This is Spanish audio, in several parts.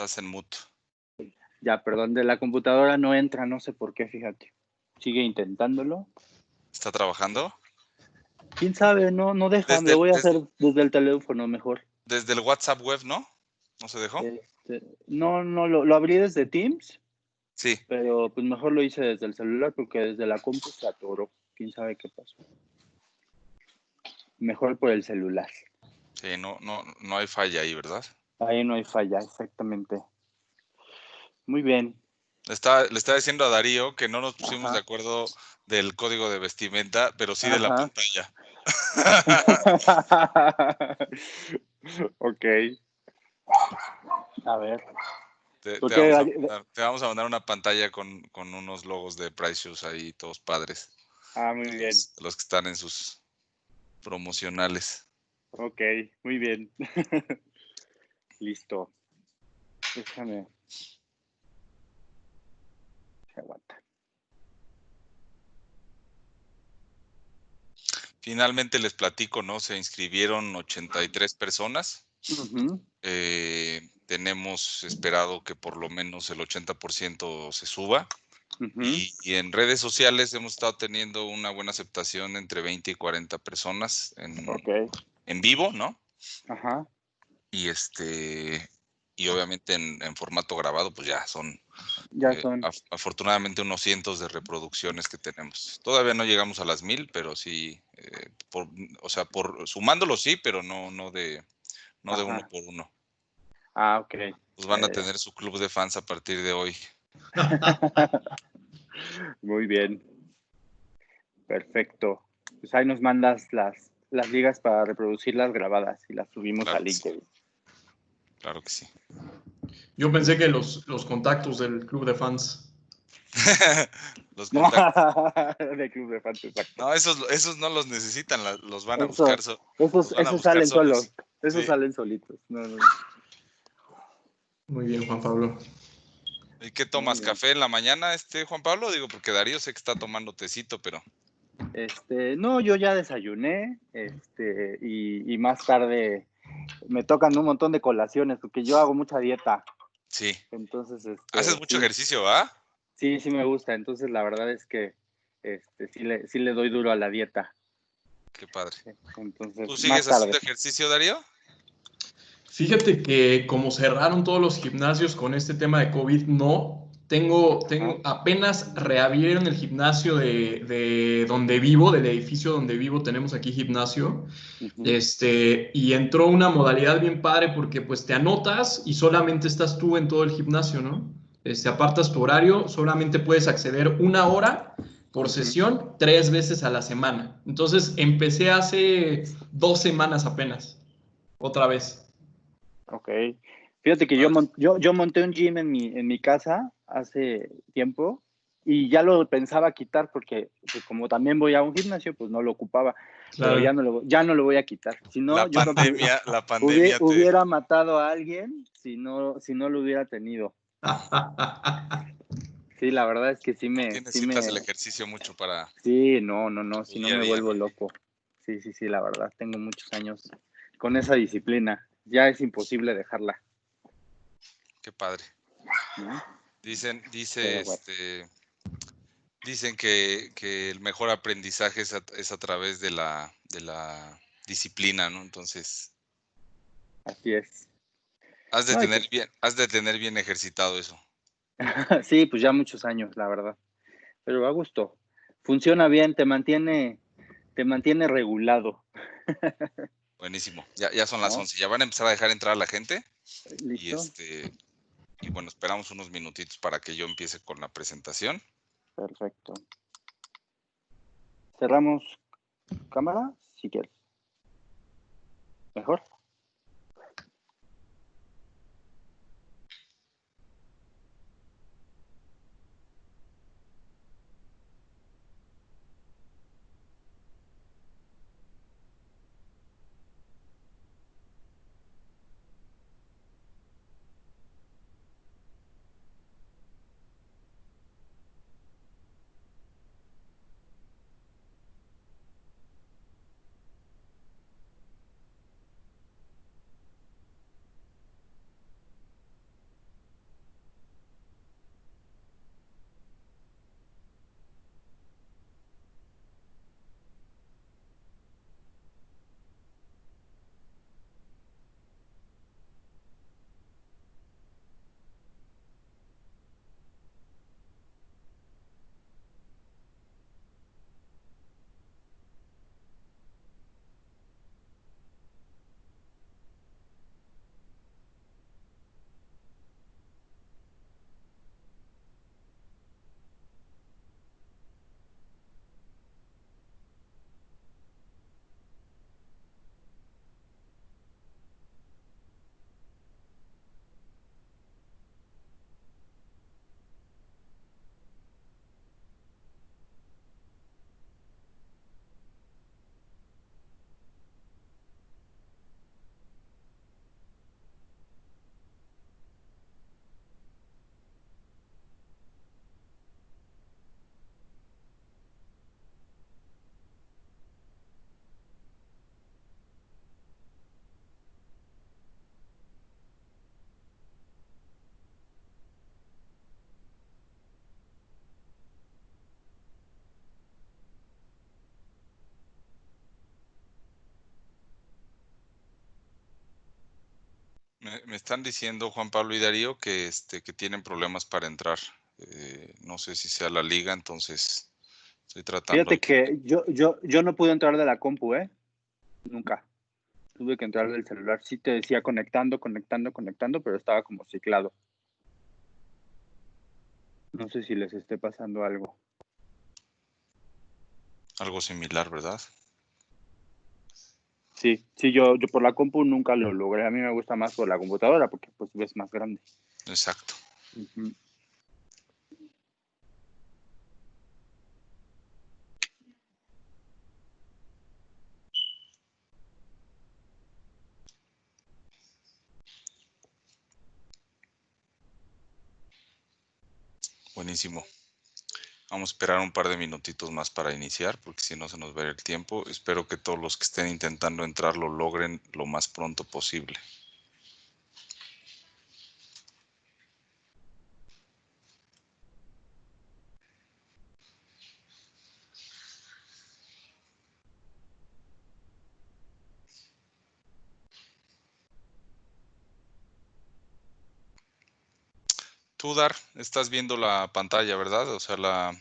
Estás en mute. Ya, perdón, de la computadora no entra, no sé por qué, fíjate. Sigue intentándolo. ¿Está trabajando? ¿Quién sabe? No dejan, lo voy a hacer desde el teléfono mejor. Desde el WhatsApp web, ¿no? ¿No se dejó? No, lo abrí desde Teams. Sí. Pero pues mejor lo hice desde el celular porque desde la compu se atoró. ¿Quién sabe qué pasó? Mejor por el celular. Sí, no hay falla ahí, ¿verdad? Ahí no hay falla, exactamente. Muy bien. Le estaba diciendo a Darío que no nos pusimos de acuerdo del código de vestimenta, pero sí de la pantalla. Ok. A ver. Te vamos a mandar una pantalla con unos logos de Price Shoes ahí, todos padres. Muy bien. Los que están en sus promocionales. Ok, muy bien. Listo. Déjame. Se aguanta. Finalmente les platico, ¿no? Se inscribieron 83 personas. Uh-huh. Tenemos esperado que por lo menos el 80% se suba. Uh-huh. Y en redes sociales hemos estado teniendo una buena aceptación entre 20 y 40 personas en vivo, ¿no? Ajá. Y obviamente en formato grabado, pues ya son afortunadamente unos cientos de reproducciones que tenemos. Todavía no llegamos a las 1000, pero sí, sumándolo sí, pero no de uno por uno. Ok. Pues van a tener su club de fans a partir de hoy. Muy bien. Perfecto. Pues ahí nos mandas las ligas para reproducirlas grabadas y las subimos a LinkedIn. Claro que sí. Yo pensé que los contactos del club de fans. Los contactos. De club de fans, exacto. No, esos no los necesitan, los van a buscar. Esos salen solos. Esos sí. salen solitos. No. Muy bien, Juan Pablo. ¿Y qué tomas? ¿Café en la mañana, Juan Pablo? Digo, porque Darío sé que está tomando tecito, pero... No, yo ya desayuné, y más tarde me tocan un montón de colaciones, porque yo hago mucha dieta. Sí. Entonces, ¿Haces mucho ejercicio, ah? Sí, me gusta. Entonces, la verdad es que sí le doy duro a la dieta. Qué padre. Entonces, ¿Tú sigues haciendo ejercicio, Darío? Fíjate que como cerraron todos los gimnasios con este tema de COVID, no. Apenas reabrieron el gimnasio de donde vivo, del edificio donde vivo, tenemos aquí gimnasio. Uh-huh. Y entró una modalidad bien padre porque pues te anotas y solamente estás tú en todo el gimnasio, ¿no? Apartas tu horario, solamente puedes acceder 1 hora por sesión 3 veces a la semana. Entonces empecé hace 2 semanas apenas, otra vez. Ok. Fíjate que yo monté un gym en mi casa hace tiempo y ya lo pensaba quitar porque pues, como también voy a un gimnasio, pues no lo ocupaba. Claro. Pero ya no lo voy a quitar. Si no, la pandemia hubiera matado a alguien si no lo hubiera tenido. Sí, la verdad es que necesitas el ejercicio mucho para... Sí, no, si no me vuelvo loco. Sí, la verdad, tengo muchos años con esa disciplina. Ya es imposible dejarla. Qué padre. ¿No? Dicen que el mejor aprendizaje es a través de la disciplina, ¿no? Entonces... Así es. Has de tener bien ejercitado eso. Sí, pues ya muchos años, la verdad. Pero a gusto. Funciona bien, te mantiene regulado. Buenísimo. Ya son las 11. Ya van a empezar a dejar entrar a la gente. ¿Listo? Y bueno, esperamos unos minutitos para que yo empiece con la presentación. Perfecto. Cerramos cámara, si quieres. ¿Mejor? Me están diciendo Juan Pablo y Darío que tienen problemas para entrar. No sé si sea la liga, entonces estoy tratando. Fíjate que yo no pude entrar de la compu, nunca. Tuve que entrar del celular. Sí te decía conectando, pero estaba como ciclado. No sé si les esté pasando algo. Algo similar, ¿verdad? Sí, yo por la compu nunca lo logré. A mí me gusta más por la computadora porque pues ves más grande. Exacto. Uh-huh. Buenísimo. Vamos a esperar un par de minutitos más para iniciar, porque si no se nos va el tiempo. Espero que todos los que estén intentando entrar lo logren lo más pronto posible. Tú, Dar, estás viendo la pantalla, ¿verdad? O sea, la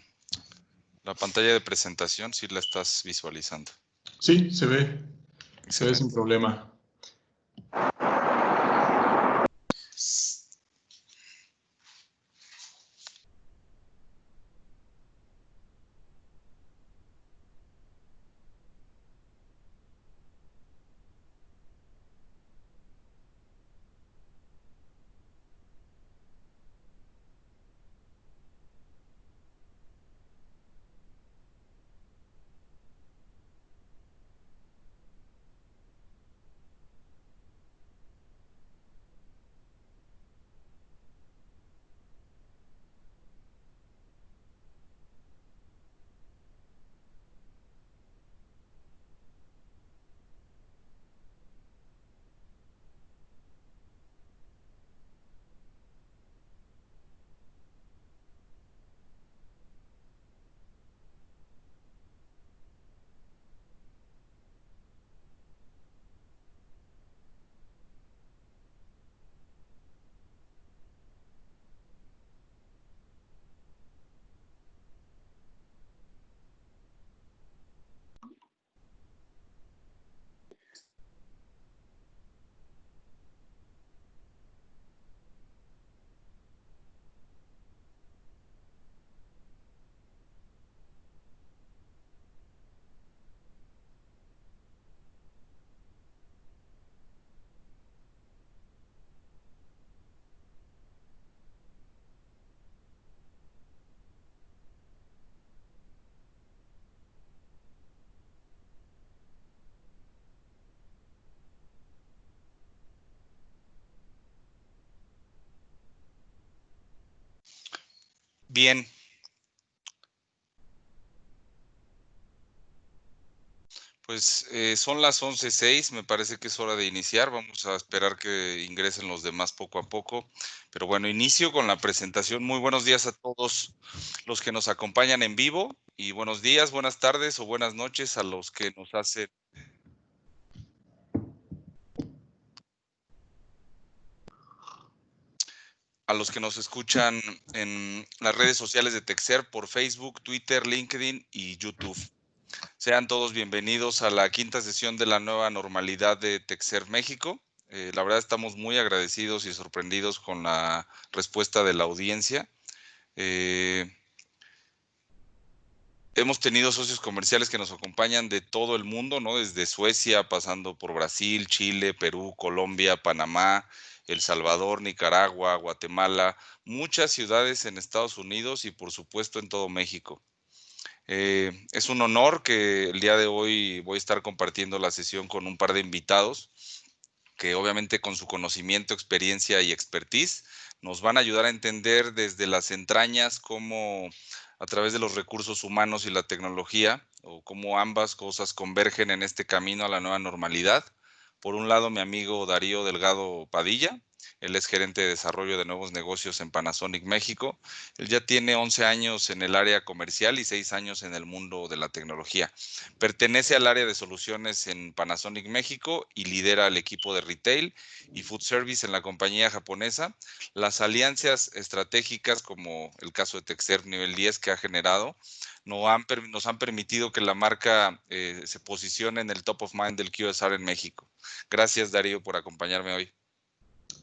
pantalla de presentación, sí la estás visualizando. Sí, se ve. Excelente. Se ve sin problema. Bien. Pues son las 11:06, me parece que es hora de iniciar. Vamos a esperar que ingresen los demás poco a poco. Pero bueno, inicio con la presentación. Muy buenos días a todos los que nos acompañan en vivo y buenos días, buenas tardes o buenas noches a los que nos hacen. A los que nos escuchan en las redes sociales de Texer por Facebook, Twitter, LinkedIn y YouTube. Sean todos bienvenidos a la quinta sesión de la nueva normalidad de Texer México. La verdad estamos muy agradecidos y sorprendidos con la respuesta de la audiencia. Hemos tenido socios comerciales que nos acompañan de todo el mundo, ¿no? Desde Suecia, pasando por Brasil, Chile, Perú, Colombia, Panamá, El Salvador, Nicaragua, Guatemala, muchas ciudades en Estados Unidos y por supuesto en todo México. Es un honor que el día de hoy voy a estar compartiendo la sesión con un par de invitados que obviamente con su conocimiento, experiencia y expertise nos van a ayudar a entender desde las entrañas cómo a través de los recursos humanos y la tecnología o cómo ambas cosas convergen en este camino a la nueva normalidad, Por un lado, mi amigo Darío Delgado Padilla, él es gerente de desarrollo de nuevos negocios en Panasonic México. Él ya tiene 11 años en el área comercial y 6 años en el mundo de la tecnología. Pertenece al área de soluciones en Panasonic México y lidera el equipo de retail y food service en la compañía japonesa. Las alianzas estratégicas, como el caso de Texer Nivel 10 que ha generado, nos han permitido que la marca se posicione en el top of mind del QSR en México. Gracias, Darío, por acompañarme hoy.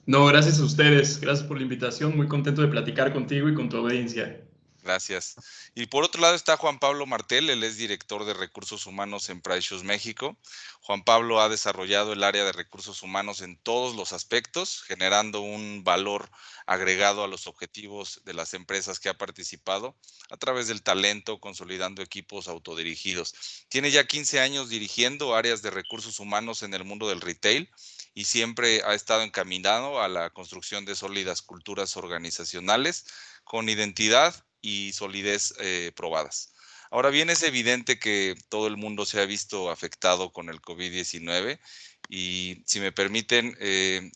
No, gracias a ustedes. Gracias por la invitación. Muy contento de platicar contigo y con tu audiencia. Gracias. Y por otro lado está Juan Pablo Martel, él es director de recursos humanos en Precious México. Juan Pablo ha desarrollado el área de recursos humanos en todos los aspectos, generando un valor agregado a los objetivos de las empresas que ha participado a través del talento, consolidando equipos autodirigidos. Tiene ya 15 años dirigiendo áreas de recursos humanos en el mundo del retail y siempre ha estado encaminado a la construcción de sólidas culturas organizacionales con identidad y solidez probadas. Ahora bien, es evidente que todo el mundo se ha visto afectado con el COVID-19 y si me permiten,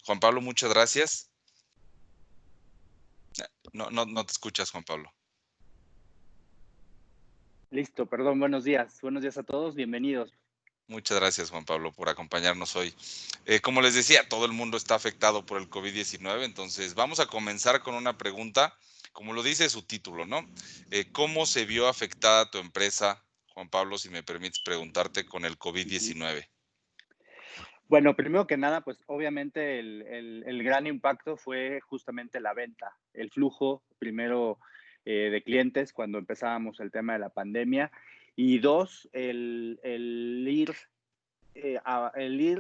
Juan Pablo, muchas gracias. No te escuchas, Juan Pablo. Listo, perdón, buenos días a todos, bienvenidos. Muchas gracias, Juan Pablo, por acompañarnos hoy. Como les decía, todo el mundo está afectado por el COVID-19, entonces vamos a comenzar con una pregunta, como lo dice su título, ¿no? ¿Cómo se vio afectada tu empresa, Juan Pablo, si me permites preguntarte, con el COVID-19? Bueno, primero que nada, pues obviamente el gran impacto fue justamente la venta, el flujo primero de clientes cuando empezábamos el tema de la pandemia y dos, el ir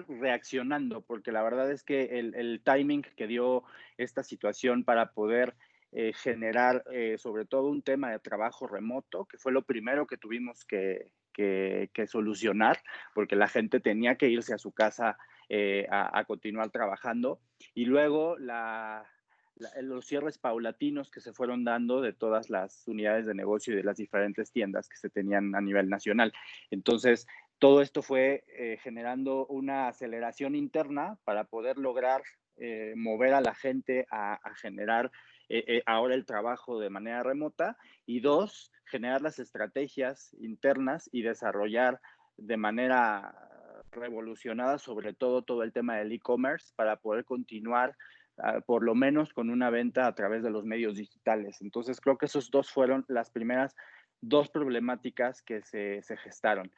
reaccionando, porque la verdad es que el timing que dio esta situación para poder generar sobre todo un tema de trabajo remoto, que fue lo primero que tuvimos que solucionar, porque la gente tenía que irse a su casa a continuar trabajando. Y luego los cierres paulatinos que se fueron dando de todas las unidades de negocio y de las diferentes tiendas que se tenían a nivel nacional. Entonces, todo esto fue generando una aceleración interna para poder lograr mover a la gente a generar ahora el trabajo de manera remota y dos, generar las estrategias internas y desarrollar de manera revolucionada sobre todo el tema del e-commerce para poder continuar por lo menos con una venta a través de los medios digitales. Entonces creo que esos dos fueron las primeras dos problemáticas que se gestaron.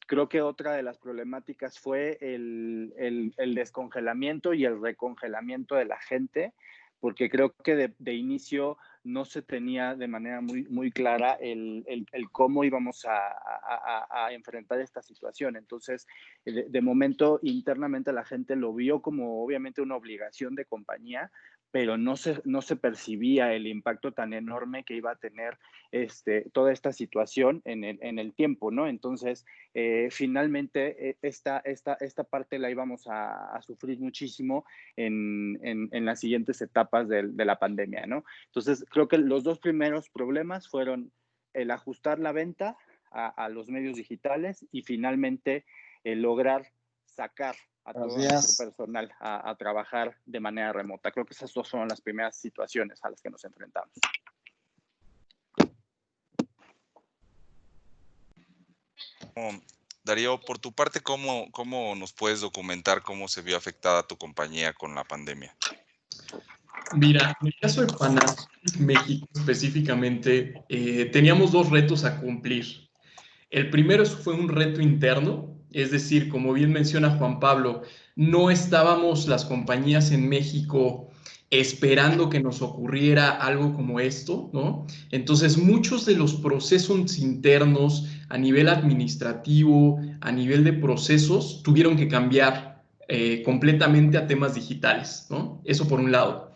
Creo que otra de las problemáticas fue el descongelamiento y el recongelamiento de la gente, porque creo que de inicio no se tenía de manera muy clara el cómo íbamos a enfrentar esta situación. Entonces, de momento, internamente la gente lo vio como obviamente una obligación de compañía, pero no se percibía el impacto tan enorme que iba a tener toda esta situación en el tiempo, ¿no? Entonces, finalmente, esta parte la íbamos a sufrir muchísimo en las siguientes etapas de la pandemia, ¿no? Entonces, creo que los dos primeros problemas fueron el ajustar la venta a los medios digitales y finalmente el lograr sacar a todo nuestro personal a trabajar de manera remota. Creo que esas dos fueron las primeras situaciones a las que nos enfrentamos. Darío, por tu parte, ¿cómo nos puedes documentar cómo se vio afectada tu compañía con la pandemia? Mira, en el caso de Panasonic México específicamente, teníamos dos retos a cumplir. El primero fue un reto interno, es decir, como bien menciona Juan Pablo, no estábamos las compañías en México esperando que nos ocurriera algo como esto, ¿no? Entonces, muchos de los procesos internos a nivel administrativo, a nivel de procesos, tuvieron que cambiar completamente a temas digitales, ¿no? Eso por un lado.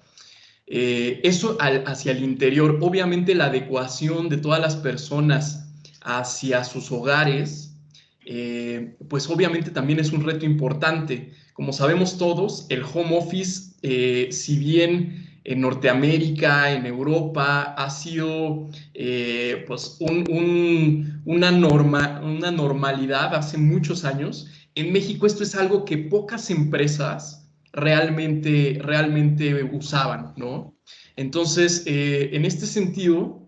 Eso hacia el interior, obviamente la adecuación de todas las personas hacia sus hogares, pues obviamente también es un reto importante. Como sabemos todos, el home office, si bien en Norteamérica, en Europa, ha sido pues una normalidad hace muchos años, en México esto es algo que pocas empresas realmente usaban, ¿no? Entonces, en este sentido,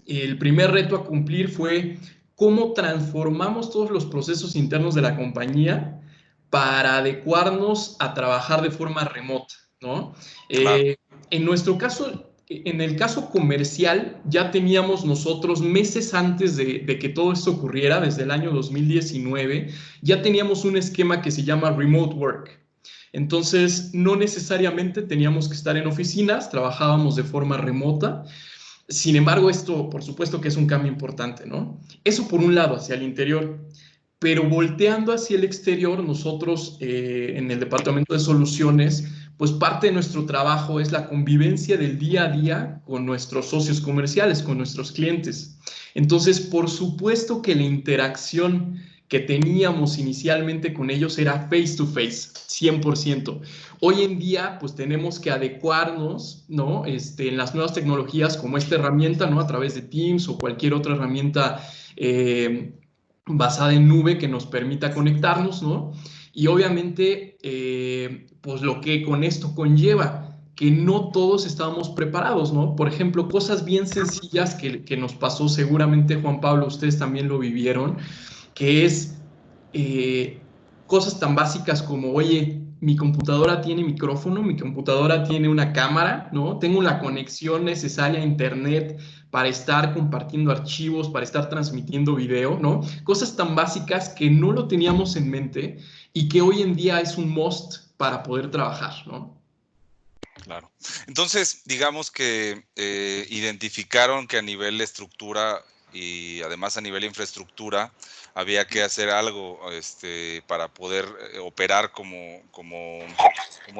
el primer reto a cumplir fue cómo transformamos todos los procesos internos de la compañía para adecuarnos a trabajar de forma remota, ¿no? Claro. En nuestro caso, en el caso comercial, ya teníamos nosotros meses antes de que todo esto ocurriera, desde el año 2019, ya teníamos un esquema que se llama remote work. Entonces, no necesariamente teníamos que estar en oficinas, trabajábamos de forma remota. Sin embargo, esto, por supuesto que es un cambio importante, ¿no? Eso por un lado, hacia el interior. Pero volteando hacia el exterior, nosotros en el departamento de soluciones, pues parte de nuestro trabajo es la convivencia del día a día con nuestros socios comerciales, con nuestros clientes. Entonces, por supuesto que la interacción que teníamos inicialmente con ellos era face to face, 100%. Hoy en día, pues tenemos que adecuarnos, ¿no? En las nuevas tecnologías como esta herramienta, ¿no? A través de Teams o cualquier otra herramienta basada en nube que nos permita conectarnos, ¿no? Y obviamente, pues lo que con esto conlleva, que no todos estábamos preparados, ¿no? Por ejemplo, cosas bien sencillas que nos pasó, seguramente Juan Pablo, ustedes también lo vivieron, que es cosas tan básicas como, oye, mi computadora tiene micrófono, mi computadora tiene una cámara, ¿no? Tengo la conexión necesaria a internet para estar compartiendo archivos, para estar transmitiendo video, ¿no? Cosas tan básicas que no lo teníamos en mente y que hoy en día es un must para poder trabajar, ¿no? Claro. Entonces, digamos que identificaron que a nivel de estructura y además a nivel de infraestructura había que hacer algo para poder operar como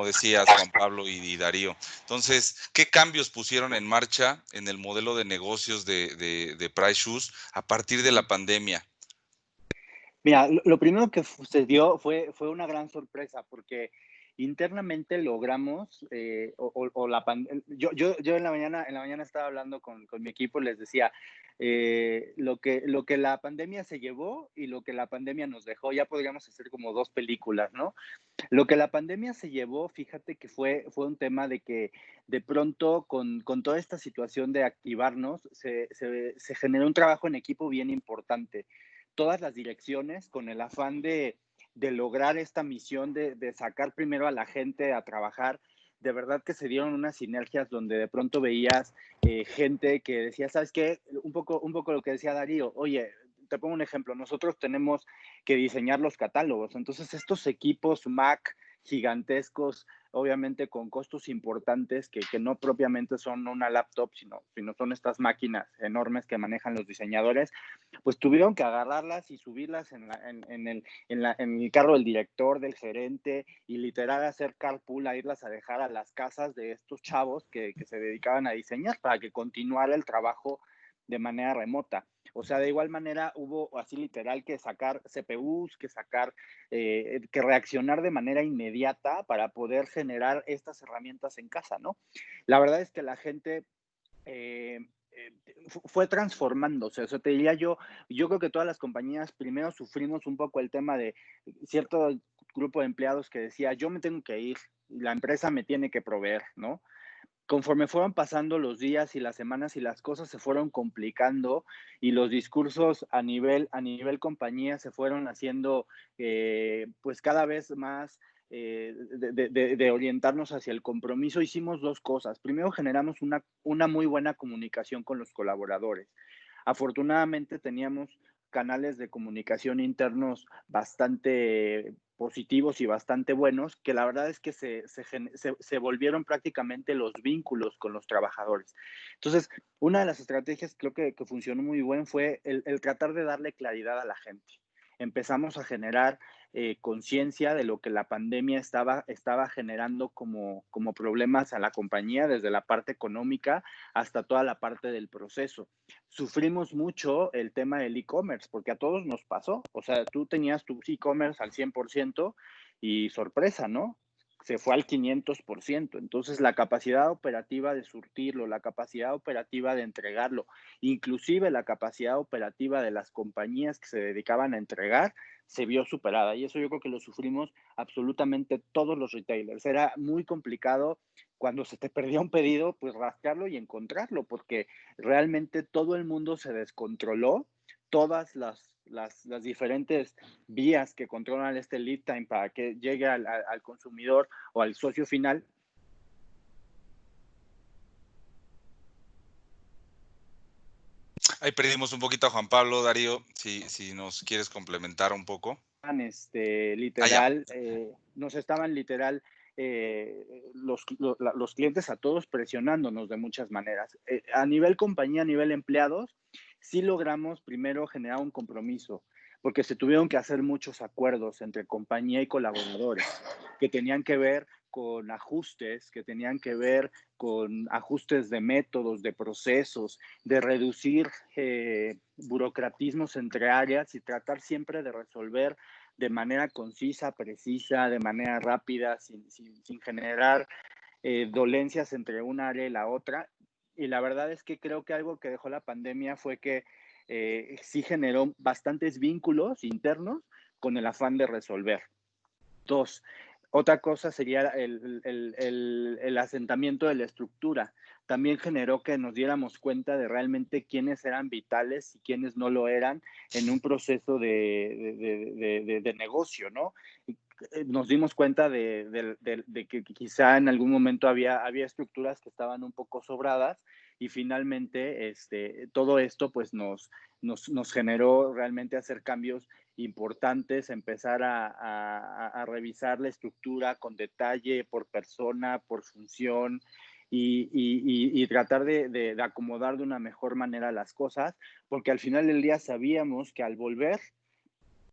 decías, Juan Pablo y Darío. Entonces, ¿qué cambios pusieron en marcha en el modelo de negocios de Price Shoes a partir de la pandemia? Mira, lo primero que sucedió fue una gran sorpresa, porque internamente logramos, yo en la mañana estaba hablando con mi equipo, les decía, lo que la pandemia se llevó y lo que la pandemia nos dejó, ya podríamos hacer como dos películas, ¿no? Lo que la pandemia se llevó, fíjate que fue un tema de que de pronto con toda esta situación de activarnos, se generó un trabajo en equipo bien importante. Todas las direcciones con el afán de lograr esta misión de sacar primero a la gente a trabajar, de verdad que se dieron unas sinergias donde de pronto veías gente que decía, ¿sabes qué? Un poco lo que decía Darío, oye, te pongo un ejemplo, nosotros tenemos que diseñar los catálogos, entonces estos equipos Mac gigantescos, obviamente con costos importantes que no propiamente son una laptop, sino son estas máquinas enormes que manejan los diseñadores, pues tuvieron que agarrarlas y subirlas en el carro del director, del gerente, y literal hacer carpool, a irlas a dejar a las casas de estos chavos que se dedicaban a diseñar para que continuara el trabajo de manera remota. O sea, de igual manera hubo así literal que sacar CPUs, que reaccionar de manera inmediata para poder generar estas herramientas en casa, ¿no? La verdad es que la gente eh, fue transformándose. O sea, te diría yo creo que todas las compañías primero sufrimos un poco el tema de cierto grupo de empleados que decía, yo me tengo que ir, la empresa me tiene que proveer, ¿no? Conforme fueron pasando los días y las semanas y las cosas se fueron complicando y los discursos a nivel compañía se fueron haciendo pues cada vez más de orientarnos hacia el compromiso, hicimos dos cosas. Primero, generamos una muy buena comunicación con los colaboradores. Afortunadamente teníamos canales de comunicación internos bastante positivos y bastante buenos, que la verdad es que se volvieron prácticamente los vínculos con los trabajadores. Entonces, una de las estrategias creo que funcionó muy bien fue el tratar de darle claridad a la gente. Empezamos a generar conciencia de lo que la pandemia estaba generando como problemas a la compañía, desde la parte económica hasta toda la parte del proceso. Sufrimos mucho el tema del e-commerce, porque a todos nos pasó. O sea, tú tenías tu e-commerce al 100% y sorpresa, ¿no? se fue al 500%. Entonces, la capacidad operativa de surtirlo, la capacidad operativa de entregarlo, inclusive la capacidad operativa de las compañías que se dedicaban a entregar, se vio superada. Y eso yo creo que lo sufrimos absolutamente todos los retailers. Era muy complicado cuando se te perdía un pedido, pues rastrearlo y encontrarlo, porque realmente todo el mundo se descontroló, todas las diferentes vías que controlan este lead time para que llegue al consumidor o al socio final. Ahí perdimos un poquito a Juan Pablo, Darío, si nos quieres complementar un poco. Literal, nos estaban literal los clientes a todos presionándonos de muchas maneras. A nivel compañía, a nivel empleados, sí logramos primero generar un compromiso, porque se tuvieron que hacer muchos acuerdos entre compañía y colaboradores que tenían que ver con ajustes, que tenían que ver con ajustes de métodos, de procesos, de reducir burocratismos entre áreas y tratar siempre de resolver de manera concisa, precisa, de manera rápida, sin generar dolencias entre una área y la otra. Y la verdad es que creo que algo que dejó la pandemia fue que sí generó bastantes vínculos internos con el afán de resolver. Dos, otra cosa sería el asentamiento de la estructura. También generó que nos diéramos cuenta de realmente quiénes eran vitales y quiénes no lo eran en un proceso de negocio, ¿no? Nos dimos cuenta de que quizá en algún momento había estructuras que estaban un poco sobradas y finalmente todo esto pues nos generó realmente hacer cambios importantes, empezar a revisar la estructura con detalle, por persona, por función, y tratar de acomodar de una mejor manera las cosas, porque al final del día sabíamos que al volver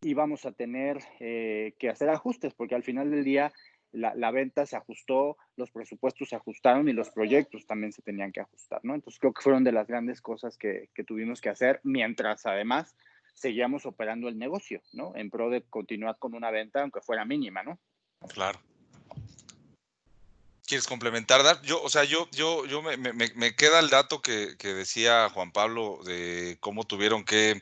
íbamos a tener que hacer ajustes, porque al final del día la venta se ajustó, los presupuestos se ajustaron y los proyectos también se tenían que ajustar, ¿no? Entonces creo que fueron de las grandes cosas que tuvimos que hacer, mientras además seguíamos operando el negocio, ¿no? En pro de continuar con una venta, aunque fuera mínima, ¿no? Claro. ¿Quieres complementar, Dar? Me queda el dato que decía Juan Pablo de cómo tuvieron que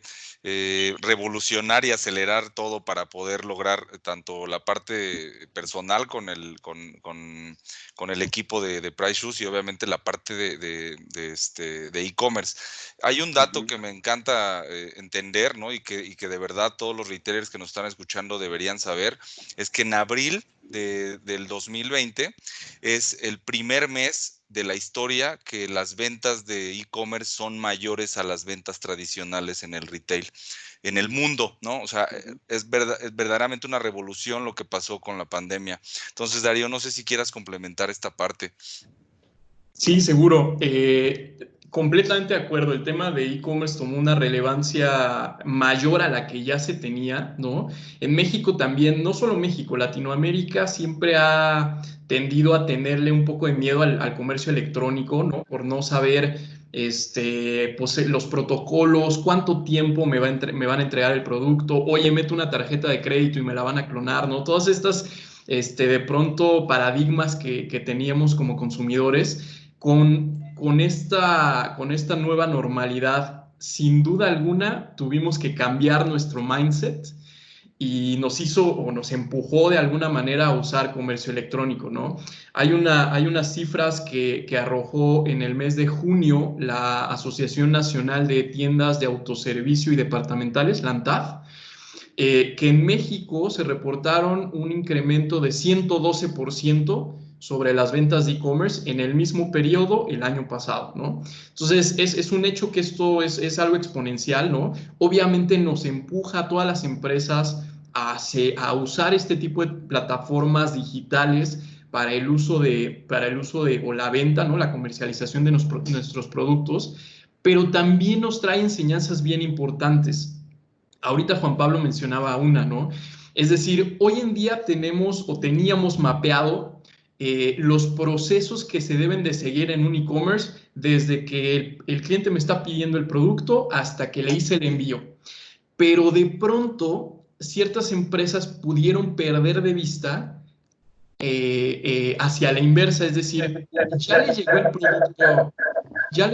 revolucionar y acelerar todo para poder lograr tanto la parte personal con el equipo de Price Shoes y obviamente la parte de e-commerce. Hay un dato que me encanta entender, ¿no? Y que de verdad todos los retailers que nos están escuchando deberían saber, es que en abril del 2020 es el primer mes de la historia que las ventas de e-commerce son mayores a las ventas tradicionales en el retail, en el mundo, ¿no? O sea, es verdaderamente una revolución lo que pasó con la pandemia. Entonces, Darío, no sé si quieras complementar esta parte. Sí, seguro. Completamente de acuerdo. El tema de e-commerce tomó una relevancia mayor a la que ya se tenía, ¿no? En México también, no solo México, Latinoamérica siempre ha tendido a tenerle un poco de miedo al comercio electrónico, ¿no? Por no saber pues, los protocolos, cuánto tiempo me van a entregar el producto, oye, meto una tarjeta de crédito y me la van a clonar, ¿no? Todas estas, de pronto, paradigmas que teníamos como consumidores. Con esta nueva normalidad, sin duda alguna, tuvimos que cambiar nuestro mindset y nos hizo o nos empujó de alguna manera a usar comercio electrónico, ¿no? Hay unas cifras que arrojó en el mes de junio la Asociación Nacional de Tiendas de Autoservicio y Departamentales, la ANTAD, que en México se reportaron un incremento de 112% sobre las ventas de e-commerce en el mismo periodo el año pasado, ¿no? Entonces, es un hecho que esto es algo exponencial, ¿no? Obviamente nos empuja a todas las empresas a usar este tipo de plataformas digitales para el uso de o la venta, ¿no? La comercialización de nuestros productos, pero también nos trae enseñanzas bien importantes. Ahorita Juan Pablo mencionaba una, ¿no? Es decir, hoy en día tenemos o teníamos mapeado los procesos que se deben de seguir en un e-commerce desde que el cliente me está pidiendo el producto hasta que le hice el envío. Pero de pronto, ciertas empresas pudieron perder de vista hacia la inversa, es decir, ya le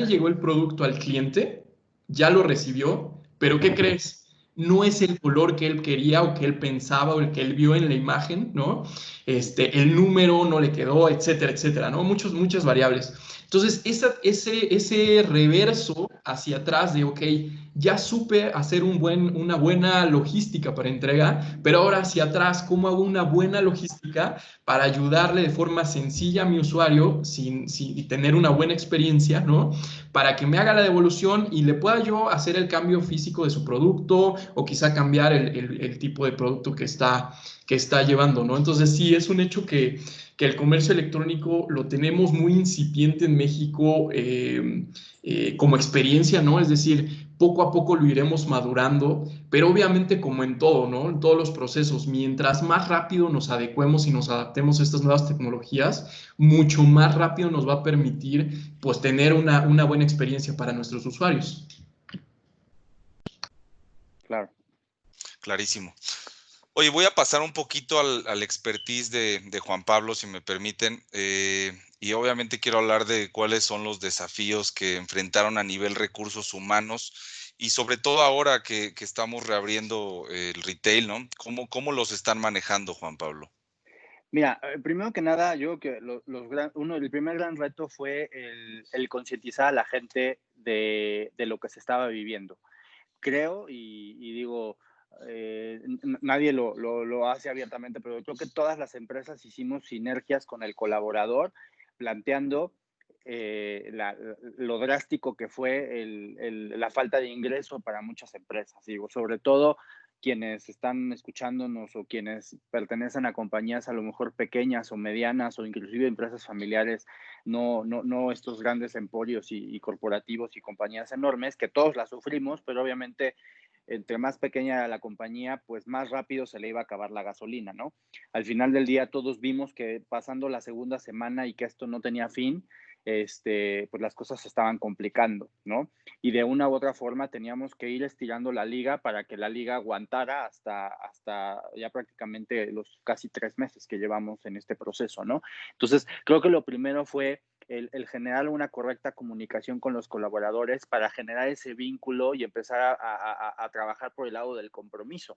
llegó el producto al cliente, ya lo recibió, pero ¿qué crees? No es el color que él quería o que él pensaba o el que él vio en la imagen, ¿no? El número no le quedó, etcétera, etcétera, ¿no? Muchas variables. Entonces, ese reverso hacia atrás de, ok, ya supe hacer una buena logística para entrega, pero ahora hacia atrás, ¿cómo hago una buena logística para ayudarle de forma sencilla a mi usuario y tener una buena experiencia, ¿no? Para que me haga la devolución y le pueda yo hacer el cambio físico de su producto o quizá cambiar el tipo de producto que está llevando, ¿no? Entonces sí, es un hecho que el comercio electrónico lo tenemos muy incipiente en México como experiencia, ¿no? Es decir, poco a poco lo iremos madurando, pero obviamente como en todo, ¿no? En todos los procesos, mientras más rápido nos adecuemos y nos adaptemos a estas nuevas tecnologías, mucho más rápido nos va a permitir, pues, tener una buena experiencia para nuestros usuarios. Claro. Clarísimo. Oye, voy a pasar un poquito al expertise de Juan Pablo, si me permiten, y obviamente quiero hablar de cuáles son los desafíos que enfrentaron a nivel recursos humanos y sobre todo ahora que estamos reabriendo el retail, ¿no? ¿Cómo los están manejando, Juan Pablo? Mira, primero que nada, yo creo que el primer gran reto fue el concientizar a la gente de lo que se estaba viviendo. Creo y digo, nadie lo hace abiertamente, pero creo que todas las empresas hicimos sinergias con el colaborador, planteando lo drástico que fue la falta de ingreso para muchas empresas. Digo, sobre todo quienes están escuchándonos o quienes pertenecen a compañías a lo mejor pequeñas o medianas o inclusive empresas familiares, no estos grandes emporios y corporativos y compañías enormes, que todos las sufrimos, pero obviamente entre más pequeña era la compañía, pues más rápido se le iba a acabar la gasolina, ¿no? Al final del día todos vimos que pasando la segunda semana y que esto no tenía fin, pues las cosas se estaban complicando, ¿no? Y de una u otra forma teníamos que ir estirando la liga para que la liga aguantara hasta ya prácticamente los casi 3 meses que llevamos en este proceso, ¿no? Entonces, creo que lo primero fue el generar una correcta comunicación con los colaboradores para generar ese vínculo y empezar a trabajar por el lado del compromiso.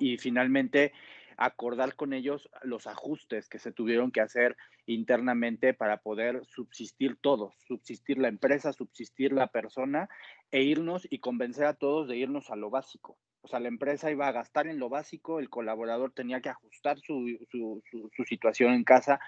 Y finalmente acordar con ellos los ajustes que se tuvieron que hacer internamente para poder subsistir todos, subsistir la empresa, subsistir la persona e irnos y convencer a todos de irnos a lo básico. O sea, la empresa iba a gastar en lo básico, el colaborador tenía que ajustar su situación en casa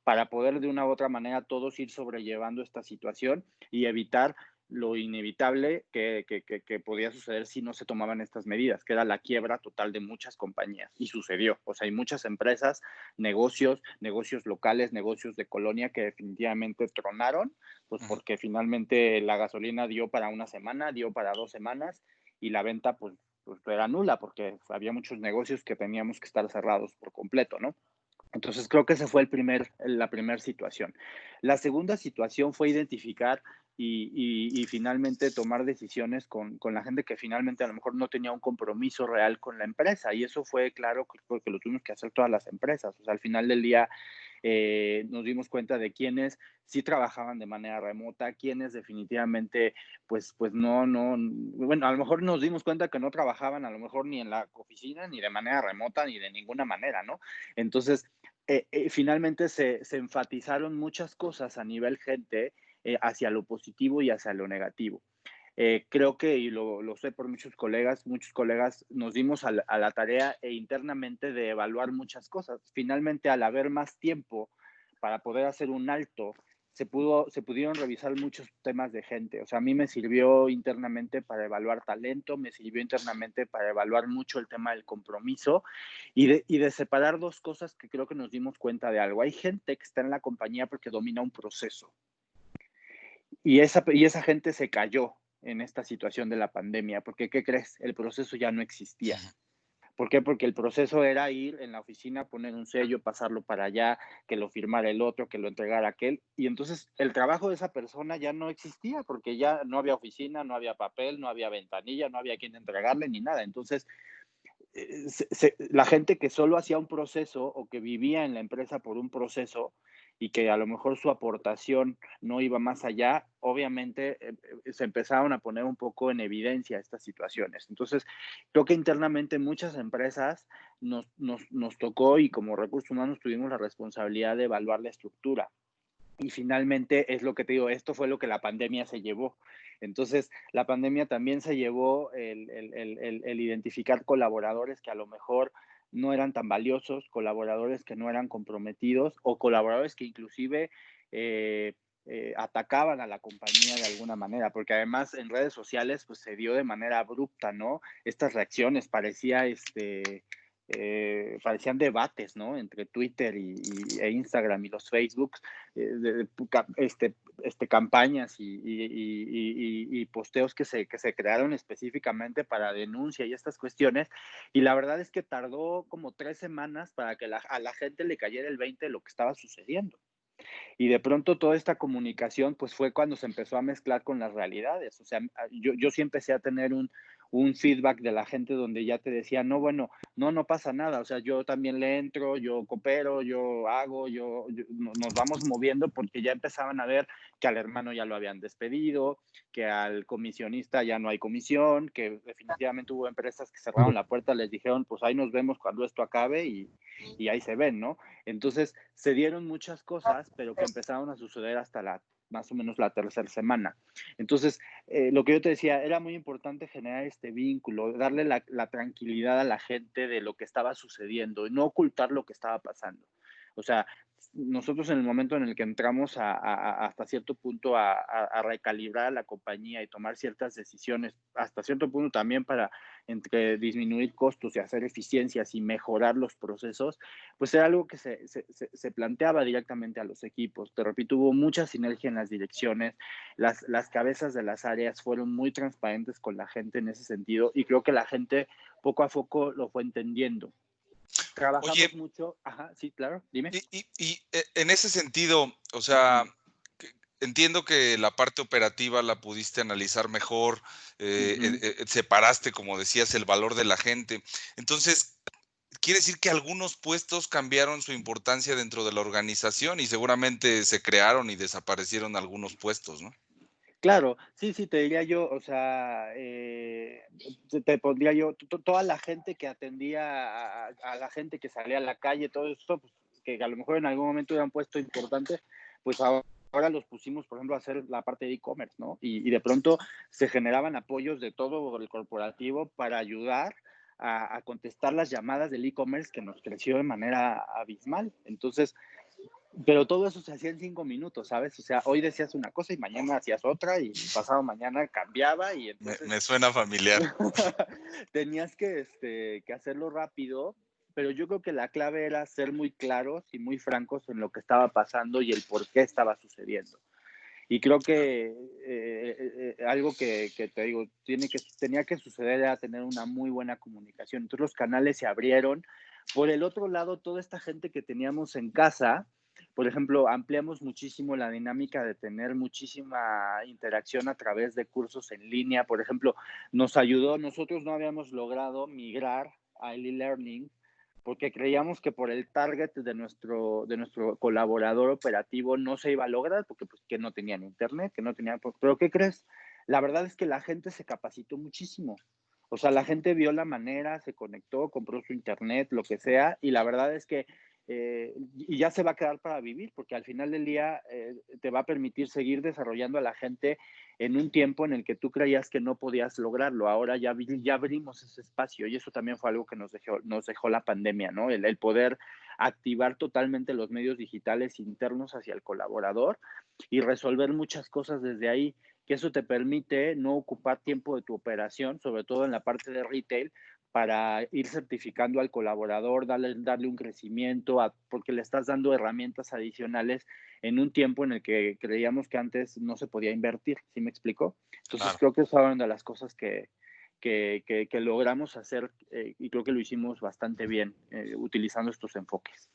para poder de una u otra manera todos ir sobrellevando esta situación y evitar lo inevitable que podía suceder si no se tomaban estas medidas, que era la quiebra total de muchas compañías. Y sucedió. O sea, hay muchas empresas, negocios locales, negocios de colonia que definitivamente tronaron, pues porque finalmente la gasolina dio para una semana, dio para 2 semanas y la venta pues era nula porque había muchos negocios que teníamos que estar cerrados por completo, ¿no? Entonces creo que esa fue la primera situación. La segunda situación fue identificar y finalmente tomar decisiones con la gente que finalmente a lo mejor no tenía un compromiso real con la empresa. Y eso fue claro porque lo tuvimos que hacer todas las empresas. O sea, al final del día nos dimos cuenta de quienes sí trabajaban de manera remota, quienes definitivamente, pues bueno, a lo mejor nos dimos cuenta que no trabajaban a lo mejor ni en la oficina, ni de manera remota, ni de ninguna manera, ¿no? Entonces, finalmente se enfatizaron muchas cosas a nivel gente hacia lo positivo y hacia lo negativo. Creo que, y lo sé por muchos colegas nos dimos a la tarea internamente de evaluar muchas cosas. Finalmente, al haber más tiempo para poder hacer un alto, se pudieron revisar muchos temas de gente. O sea, a mí me sirvió internamente para evaluar talento, me sirvió internamente para evaluar mucho el tema del compromiso y de separar dos cosas que creo que nos dimos cuenta de algo. Hay gente que está en la compañía porque domina un proceso y esa gente se cayó en esta situación de la pandemia, porque ¿qué crees? El proceso ya no existía. ¿Por qué? Porque el proceso era ir en la oficina, poner un sello, pasarlo para allá, que lo firmara el otro, que lo entregara aquel, y entonces el trabajo de esa persona ya no existía, porque ya no había oficina, no había papel, no había ventanilla, no había quien entregarle ni nada. Entonces, la gente que solo hacía un proceso o que vivía en la empresa por un proceso y que a lo mejor su aportación no iba más allá, obviamente se empezaron a poner un poco en evidencia estas situaciones. Entonces, creo que internamente muchas empresas nos tocó y como recursos humanos tuvimos la responsabilidad de evaluar la estructura. Y finalmente es lo que te digo, esto fue lo que la pandemia se llevó. Entonces, la pandemia también se llevó el identificar colaboradores que a lo mejor no eran tan valiosos, colaboradores que no eran comprometidos o colaboradores que inclusive atacaban a la compañía de alguna manera, porque además en redes sociales pues se dio de manera abrupta, ¿no? Estas reacciones parecían debates, ¿no? Entre Twitter e Instagram y los Facebooks, campañas y posteos que se crearon específicamente para denuncia y estas cuestiones. Y la verdad es que tardó como 3 semanas para que a la gente le cayera el 20 de lo que estaba sucediendo. Y de pronto toda esta comunicación, pues fue cuando se empezó a mezclar con las realidades. O sea, yo sí empecé a tener un feedback de la gente donde ya te decía, no, bueno, no pasa nada. O sea, yo también le entro, yo coopero, yo hago, nos vamos moviendo porque ya empezaban a ver que al hermano ya lo habían despedido, que al comisionista ya no hay comisión, que definitivamente hubo empresas que cerraron la puerta, les dijeron, pues ahí nos vemos cuando esto acabe y ahí se ven, ¿no? Entonces, se dieron muchas cosas, pero que empezaron a suceder hasta más o menos la tercera semana. Entonces, lo que yo te decía, era muy importante generar este vínculo, darle la tranquilidad a la gente de lo que estaba sucediendo y no ocultar lo que estaba pasando. O sea, nosotros en el momento en el que entramos hasta cierto punto a recalibrar a la compañía y tomar ciertas decisiones, hasta cierto punto también para entre disminuir costos y hacer eficiencias y mejorar los procesos, pues era algo que se planteaba directamente a los equipos. Te repito, hubo mucha sinergia en las direcciones, las cabezas de las áreas fueron muy transparentes con la gente en ese sentido y creo que la gente poco a poco lo fue entendiendo. Oye, Trabajamos mucho, ajá, sí, claro, dime. en ese sentido, o sea, entiendo que la parte operativa la pudiste analizar mejor, separaste, como decías, el valor de la gente. Entonces, quiere decir que algunos puestos cambiaron su importancia dentro de la organización y seguramente se crearon y desaparecieron algunos puestos, ¿no? Claro, sí, te diría yo, o sea, te pondría yo, toda la gente que atendía a la gente que salía a la calle, todo esto, pues, que a lo mejor en algún momento era un puesto importante, pues ahora los pusimos, por ejemplo, a hacer la parte de e-commerce, ¿no? Y de pronto se generaban apoyos de todo el corporativo para ayudar a contestar las llamadas del e-commerce que nos creció de manera abismal. Entonces, pero todo eso se hacía en 5 minutos, ¿sabes? O sea, hoy decías una cosa y mañana hacías otra y pasado mañana cambiaba y entonces Me suena familiar. tenías que hacerlo rápido, pero yo creo que la clave era ser muy claros y muy francos en lo que estaba pasando y el por qué estaba sucediendo. Y creo que algo que te digo, tenía que suceder era tener una muy buena comunicación. Entonces los canales se abrieron. Por el otro lado, toda esta gente que teníamos en casa, por ejemplo, ampliamos muchísimo la dinámica de tener muchísima interacción a través de cursos en línea. Por ejemplo, nos ayudó, nosotros no habíamos logrado migrar a e-learning porque creíamos que por el target de nuestro colaborador operativo no se iba a lograr, porque pues que no tenían internet, que no tenían... Pero ¿qué crees? La verdad es que la gente se capacitó muchísimo. O sea, la gente vio la manera, se conectó, compró su internet, lo que sea, y la verdad es que y ya se va a quedar para vivir, porque al final del día te va a permitir seguir desarrollando a la gente en un tiempo en el que tú creías que no podías lograrlo. Ahora ya abrimos ese espacio y eso también fue algo que nos dejó la pandemia, ¿no? El poder activar totalmente los medios digitales internos hacia el colaborador y resolver muchas cosas desde ahí, que eso te permite no ocupar tiempo de tu operación, sobre todo en la parte de retail, para ir certificando al colaborador, darle un crecimiento, porque le estás dando herramientas adicionales en un tiempo en el que creíamos que antes no se podía invertir, ¿sí me explico? Entonces Claro. creo que es una de las cosas que logramos hacer y creo que lo hicimos bastante bien utilizando estos enfoques.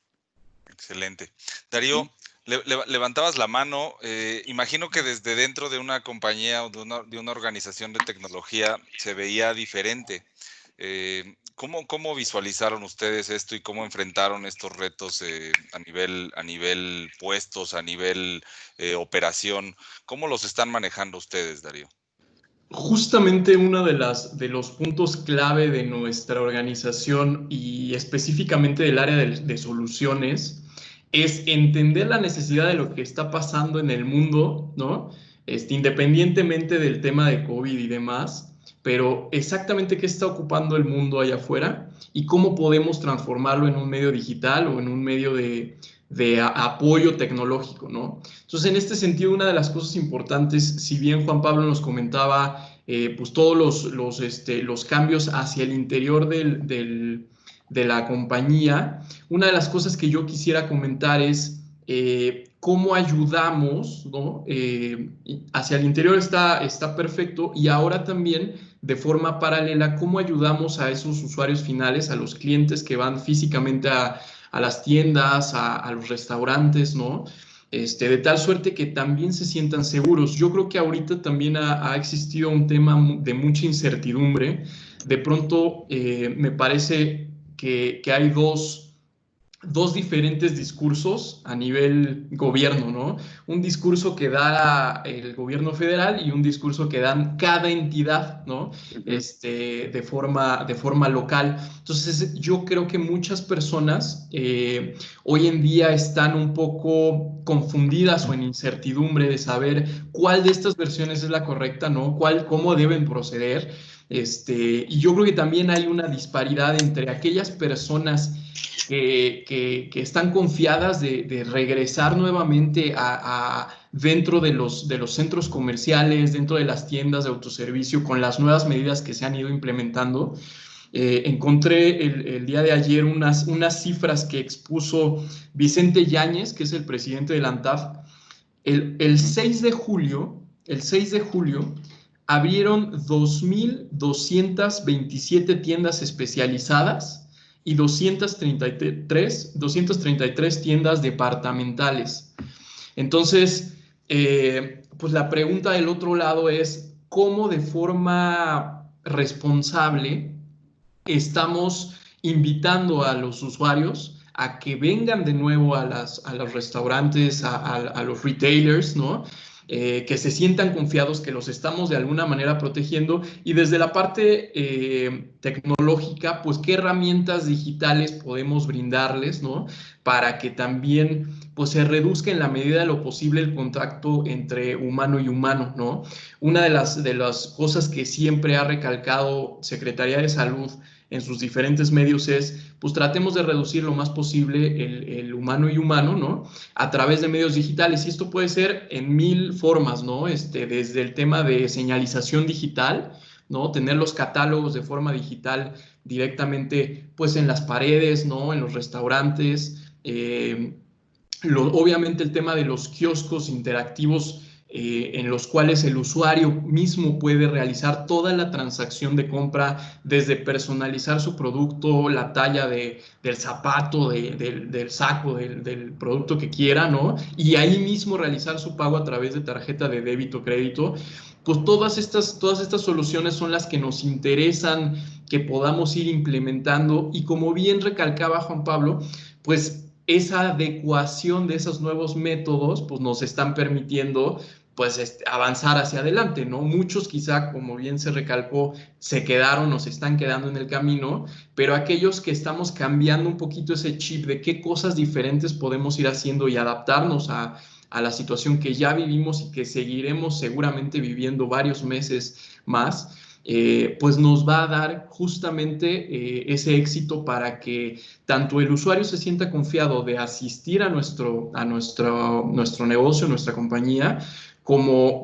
Excelente. Darío, levantabas la mano. Imagino que desde dentro de una compañía o de una organización de tecnología se veía diferente. ¿Cómo visualizaron ustedes esto y cómo enfrentaron estos retos a nivel puestos, a nivel operación? ¿Cómo los están manejando ustedes, Darío? Justamente uno de los puntos clave de nuestra organización y específicamente del área de soluciones es entender la necesidad de lo que está pasando en el mundo, ¿no? Independientemente del tema de COVID y demás, pero exactamente qué está ocupando el mundo allá afuera y cómo podemos transformarlo en un medio digital o en un medio de apoyo tecnológico, ¿no? Entonces, en este sentido, una de las cosas importantes, si bien Juan Pablo nos comentaba, pues todos los cambios hacia el interior de la compañía, una de las cosas que yo quisiera comentar es cómo ayudamos, ¿no? Hacia el interior está perfecto y ahora también de forma paralela, cómo ayudamos a esos usuarios finales, a los clientes que van físicamente a las tiendas, a los restaurantes, ¿no? De tal suerte que también se sientan seguros. Yo creo que ahorita también ha existido un tema de mucha incertidumbre. De pronto me parece que hay dos diferentes discursos a nivel gobierno, ¿no? Un discurso que da el gobierno federal y un discurso que dan cada entidad, ¿no? De forma local. Entonces, yo creo que muchas personas hoy en día están un poco confundidas o en incertidumbre de saber cuál de estas versiones es la correcta, ¿no? Cómo deben proceder. Y yo creo que también hay una disparidad entre aquellas personas que están confiadas de regresar nuevamente dentro de los centros comerciales, dentro de las tiendas de autoservicio, con las nuevas medidas que se han ido implementando. Encontré el día de ayer unas cifras que expuso Vicente Yáñez, que es el presidente de la ANTAF. El 6 de julio, abrieron 2.227 tiendas especializadas y 233 tiendas departamentales. Entonces, pues la pregunta del otro lado es cómo de forma responsable estamos invitando a los usuarios a que vengan de nuevo a los restaurantes, a los retailers, ¿no? Que se sientan confiados, que los estamos de alguna manera protegiendo, y desde la parte tecnológica, pues qué herramientas digitales podemos brindarles, ¿no? Para que también pues se reduzca en la medida de lo posible el contacto entre humano y humano, ¿no? Una de las cosas que siempre ha recalcado Secretaría de Salud en sus diferentes medios es, pues tratemos de reducir lo más posible el humano y humano, ¿no? A través de medios digitales, y esto puede ser en 1000 formas, ¿no? Desde el tema de señalización digital, ¿no? Tener los catálogos de forma digital directamente, pues en las paredes, ¿no? En los restaurantes, obviamente el tema de los kioscos interactivos en los cuales el usuario mismo puede realizar toda la transacción de compra, desde personalizar su producto, la talla del zapato, del saco, del producto que quiera, ¿no? Y ahí mismo realizar su pago a través de tarjeta de débito o crédito. Pues todas estas soluciones son las que nos interesan que podamos ir implementando, y como bien recalcaba Juan Pablo, pues esa adecuación de esos nuevos métodos pues nos están permitiendo pues avanzar hacia adelante, ¿no? Muchos quizá, como bien se recalcó, se quedaron o se están quedando en el camino, pero aquellos que estamos cambiando un poquito ese chip de qué cosas diferentes podemos ir haciendo y adaptarnos a la situación que ya vivimos y que seguiremos seguramente viviendo varios meses más, pues nos va a dar justamente ese éxito para que tanto el usuario se sienta confiado de asistir a nuestro negocio, nuestra compañía, como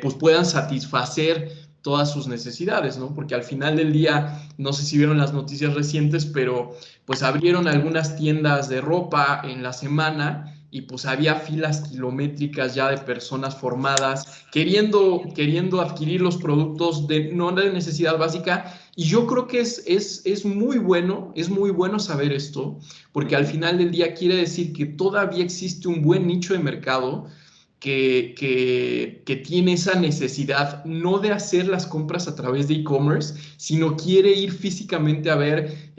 pues puedan satisfacer todas sus necesidades, ¿no? Porque al final del día, no sé si vieron las noticias recientes, pero pues abrieron algunas tiendas de ropa en la semana y pues había filas kilométricas ya de personas formadas queriendo adquirir los productos no de necesidad básica. Y yo creo que es muy bueno saber esto, porque al final del día quiere decir que todavía existe un buen nicho de mercado que tiene esa necesidad no de hacer las compras a través de e-commerce, sino quiere ir físicamente a ver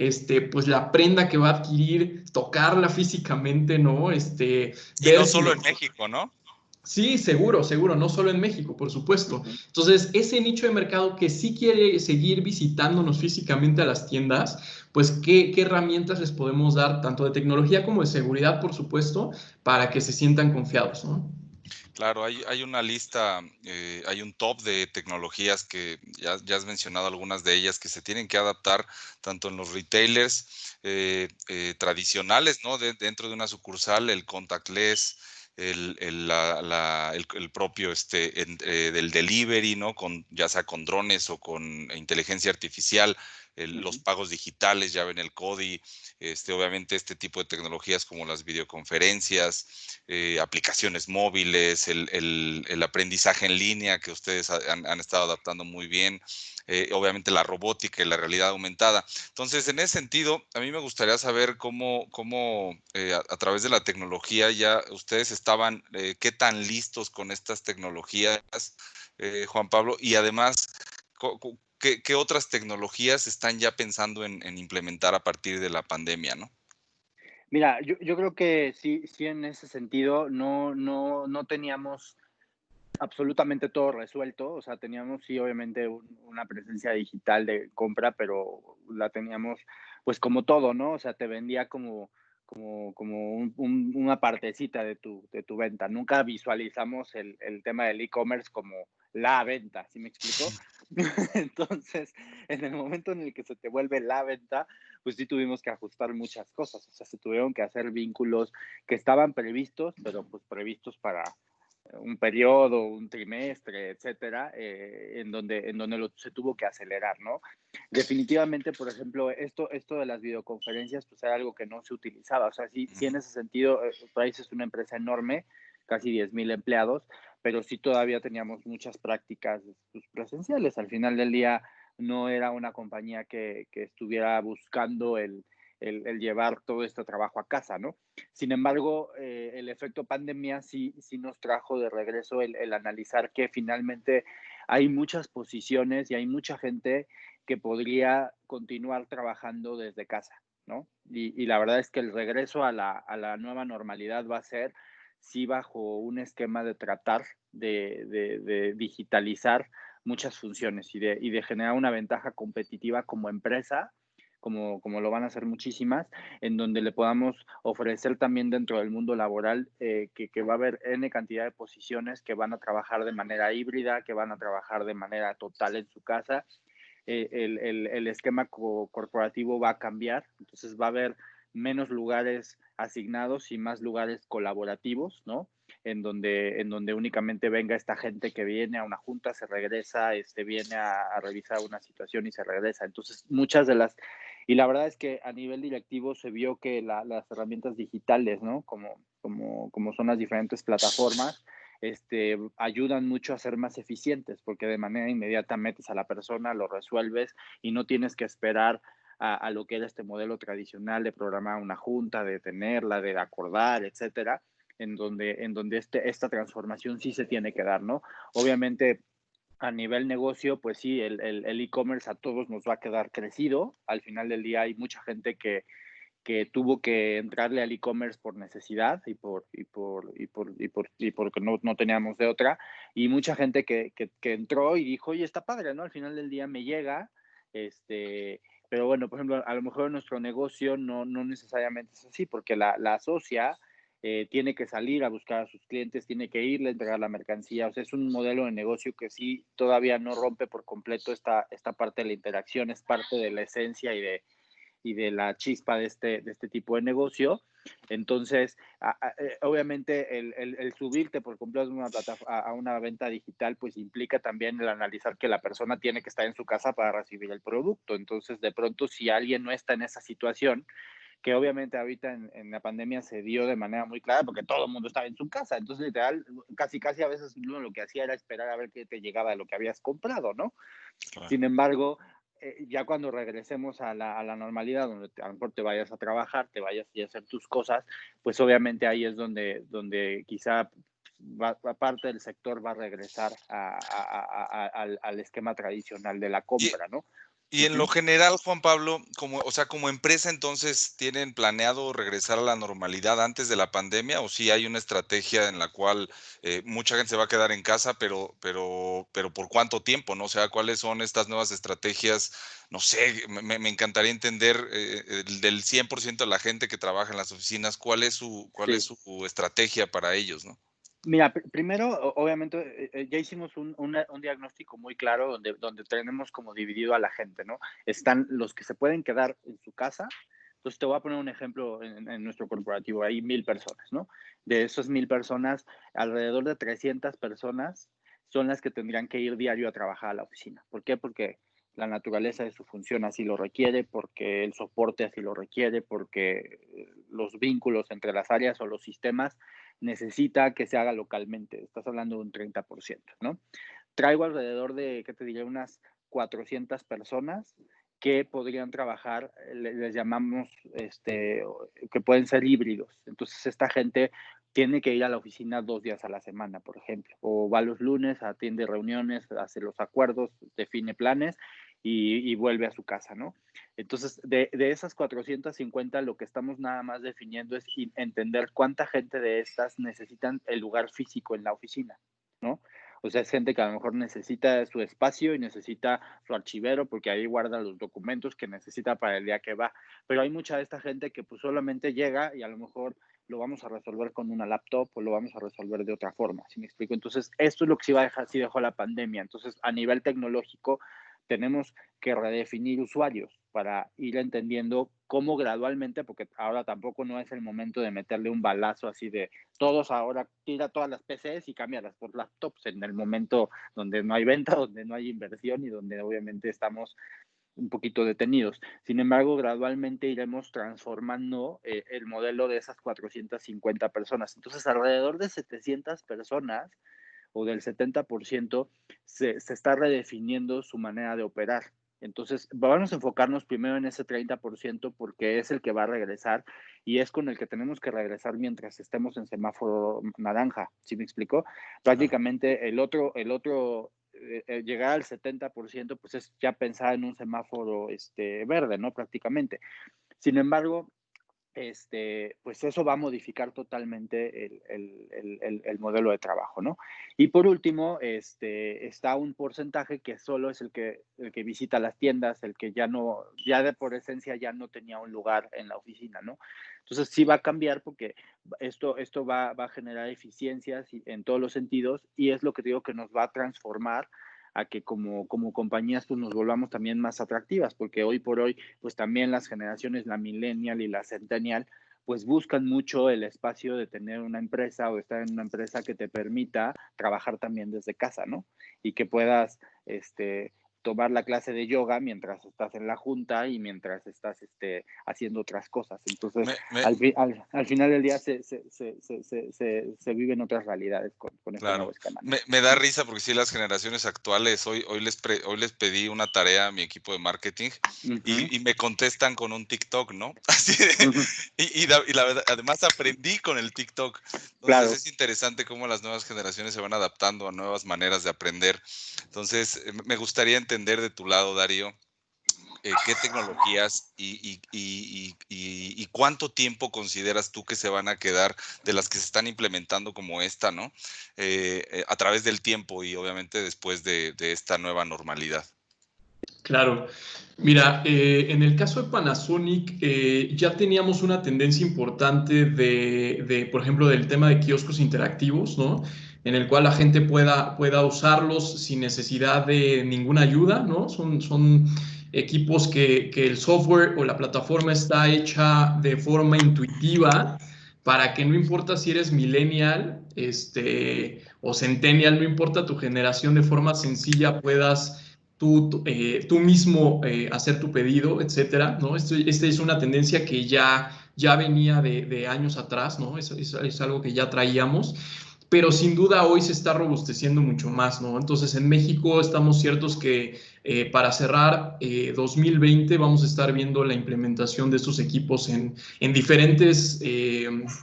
pues la prenda que va a adquirir, tocarla físicamente, ¿no? Y Ver no si solo le... en México, ¿no? Sí, seguro, seguro, no solo en México, por supuesto. Entonces, ese nicho de mercado que sí quiere seguir visitándonos físicamente a las tiendas, pues, ¿qué herramientas les podemos dar, tanto de tecnología como de seguridad, por supuesto, para que se sientan confiados, ¿no? Claro, hay una lista, hay un top de tecnologías que ya has mencionado algunas de ellas que se tienen que adaptar tanto en los retailers tradicionales, ¿no? Dentro de una sucursal, el contactless, el propio del delivery, ¿no? Ya sea con drones o con inteligencia artificial, los pagos digitales, ya ven el CODI, obviamente este tipo de tecnologías como las videoconferencias, aplicaciones móviles, el aprendizaje en línea que ustedes han estado adaptando muy bien, obviamente la robótica y la realidad aumentada. Entonces, en ese sentido, a mí me gustaría saber cómo a través de la tecnología ya ustedes estaban, qué tan listos con estas tecnologías, Juan Pablo, y además, ¿qué otras tecnologías están ya pensando en implementar a partir de la pandemia, ¿no? Mira, yo creo que sí en ese sentido no teníamos absolutamente todo resuelto, o sea, teníamos sí obviamente una presencia digital de compra, pero la teníamos pues como todo, ¿no? O sea, te vendía como una partecita de tu venta. Nunca visualizamos el tema del e-commerce como la venta, ¿sí me explico? Entonces, en el momento en el que se te vuelve la venta, pues sí tuvimos que ajustar muchas cosas, o sea, se tuvieron que hacer vínculos que estaban previstos, pero pues previstos para un periodo, un trimestre, etcétera, en donde se tuvo que acelerar, ¿no? Definitivamente, por ejemplo, esto de las videoconferencias, pues era algo que no se utilizaba. O sea, sí en ese sentido, Price es una empresa enorme, casi 10,000 empleados, pero sí todavía teníamos muchas prácticas pues, presenciales. Al final del día, no era una compañía que estuviera buscando el llevar todo este trabajo a casa, ¿no? Sin embargo, el efecto pandemia sí nos trajo de regreso el analizar que finalmente hay muchas posiciones y hay mucha gente que podría continuar trabajando desde casa, ¿no? Y la verdad es que el regreso a la nueva normalidad va a ser, sí, bajo un esquema de tratar de digitalizar muchas funciones y de generar una ventaja competitiva como empresa, como lo van a hacer muchísimas, en donde le podamos ofrecer también dentro del mundo laboral que va a haber N cantidad de posiciones que van a trabajar de manera híbrida, que van a trabajar de manera total en su casa. El esquema corporativo va a cambiar, entonces va a haber menos lugares asignados y más lugares colaborativos, ¿no? En donde únicamente venga esta gente que viene a una junta, se regresa, viene a revisar una situación y se regresa. Entonces, y la verdad es que a nivel directivo se vio que las herramientas digitales, ¿no? Como son las diferentes plataformas, ayudan mucho a ser más eficientes, porque de manera inmediata metes a la persona, lo resuelves y no tienes que esperar a lo que era este modelo tradicional de programar una junta, de tenerla, de acordar, etcétera, en donde esta transformación sí se tiene que dar, ¿no? Obviamente, a nivel negocio, pues sí, el e-commerce a todos nos va a quedar crecido. Al final del día hay mucha gente que tuvo que entrarle al e-commerce por necesidad y porque no teníamos de otra. Y mucha gente que entró y dijo, oye, está padre, ¿no? Al final del día me llega, pero bueno, por ejemplo, a lo mejor en nuestro negocio no necesariamente es así, porque la socia tiene que salir a buscar a sus clientes, tiene que irle a entregar la mercancía. O sea, es un modelo de negocio que sí todavía no rompe por completo esta parte de la interacción, es parte de la esencia y de la chispa de este tipo de negocio. Entonces, obviamente, el subirte por completo a una venta digital, pues implica también el analizar que la persona tiene que estar en su casa para recibir el producto. Entonces, de pronto, si alguien no está en esa situación, que obviamente ahorita en la pandemia se dio de manera muy clara porque todo el mundo estaba en su casa. Entonces, literal, casi a veces uno lo que hacía era esperar a ver qué te llegaba de lo que habías comprado, ¿no? Claro. Sin embargo, ya cuando regresemos a la normalidad, donde a lo mejor te vayas a trabajar, te vayas a hacer tus cosas, pues obviamente ahí es donde quizá parte del sector va a regresar al esquema tradicional de la Y compra, ¿no? y en lo general, Juan Pablo, como empresa, entonces, ¿tienen planeado regresar a la normalidad antes de la pandemia? ¿O sí hay una estrategia en la cual, mucha gente se va a quedar en casa, pero por cuánto tiempo, no? O sea, ¿cuáles son estas nuevas estrategias? No sé, me encantaría entender, del 100% de la gente que trabaja en las oficinas, ¿cuál es Sí. su estrategia para ellos, no? Mira, primero, obviamente, ya hicimos un diagnóstico muy claro donde tenemos como dividido a la gente, ¿no? Están los que se pueden quedar en su casa. Entonces, te voy a poner un ejemplo en nuestro corporativo. Hay 1,000 personas, ¿no? De esas 1,000 personas, alrededor de 300 personas son las que tendrían que ir diario a trabajar a la oficina. ¿Por qué? Porque la naturaleza de su función así lo requiere, porque el soporte así lo requiere, porque los vínculos entre las áreas o los sistemas necesita que se haga localmente. Estás hablando de un 30%, ¿no? Traigo alrededor de, ¿qué te diré? Unas 400 personas que podrían trabajar, les llamamos, que pueden ser híbridos. Entonces, esta gente tiene que ir a la oficina 2 días a la semana, por ejemplo, o va los lunes, atiende reuniones, hace los acuerdos, define planes y vuelve a su casa, ¿no? Entonces, de esas 450, lo que estamos nada más definiendo es entender cuánta gente de estas necesitan el lugar físico en la oficina, ¿no? O sea, es gente que a lo mejor necesita su espacio y necesita su archivero porque ahí guarda los documentos que necesita para el día que va. Pero hay mucha de esta gente que pues solamente llega y a lo mejor lo vamos a resolver con una laptop o lo vamos a resolver de otra forma, ¿sí me explico? Entonces, esto es lo que sí dejó la pandemia. Entonces, a nivel tecnológico, tenemos que redefinir usuarios para ir entendiendo cómo gradualmente, porque ahora tampoco no es el momento de meterle un balazo así de todos ahora tira todas las PCs y cámbialas por laptops en el momento donde no hay venta, donde no hay inversión y donde obviamente estamos un poquito detenidos. Sin embargo, gradualmente iremos transformando el modelo de esas 450 personas. Entonces, alrededor de 700 personas o del 70% se está redefiniendo su manera de operar. Entonces, vamos a enfocarnos primero en ese 30% porque es el que va a regresar y es con el que tenemos que regresar mientras estemos en semáforo naranja. ¿Sí me explico? Prácticamente llegar al 70%, pues es ya pensar en un semáforo verde, ¿no? Prácticamente. Sin embargo, pues eso va a modificar totalmente el modelo de trabajo, ¿no? Y por último, está un porcentaje que solo es el que visita las tiendas, el que ya de por esencia ya no tenía un lugar en la oficina, ¿no? Entonces sí va a cambiar porque esto va a generar eficiencias en todos los sentidos y es lo que digo que nos va a transformar a que como compañías pues nos volvamos también más atractivas, porque hoy por hoy pues también las generaciones, la millennial y la centennial, pues buscan mucho el espacio de tener una empresa o estar en una empresa que te permita trabajar también desde casa, ¿no? Y que puedas tomar la clase de yoga mientras estás en la junta y mientras estás haciendo otras cosas. Entonces, Me me al final del día se viven otras realidades con este nuevo Claro. esquema, ¿no? Me da risa porque sí, las generaciones actuales, hoy les pedí una tarea a mi equipo de marketing Ujú, y me contestan con un TikTok, ¿no? Así de ujú, y la verdad, además aprendí con el TikTok. Entonces, claro. es interesante cómo las nuevas generaciones se van adaptando a nuevas maneras de aprender. Entonces, me gustaría entender de tu lado, Darío, ¿qué tecnologías y cuánto tiempo consideras tú que se van a quedar de las que se están implementando como esta, ¿no? A través del tiempo y obviamente después de esta nueva normalidad. Claro. Mira, en el caso de Panasonic, ya teníamos una tendencia importante por ejemplo, del tema de kioscos interactivos, ¿no? En el cual la gente pueda usarlos sin necesidad de ninguna ayuda, ¿no? Son equipos que el software o la plataforma está hecha de forma intuitiva para que no importa si eres millennial, o centennial, no importa tu generación, de forma sencilla puedas tú mismo hacer tu pedido, etcétera, ¿no? Esta es una tendencia que ya venía de años atrás, ¿no? Es algo que ya traíamos. pero sin duda hoy se está robusteciendo mucho más, ¿no? Entonces, en México estamos ciertos que para cerrar 2020 vamos a estar viendo la implementación de estos equipos en diferentes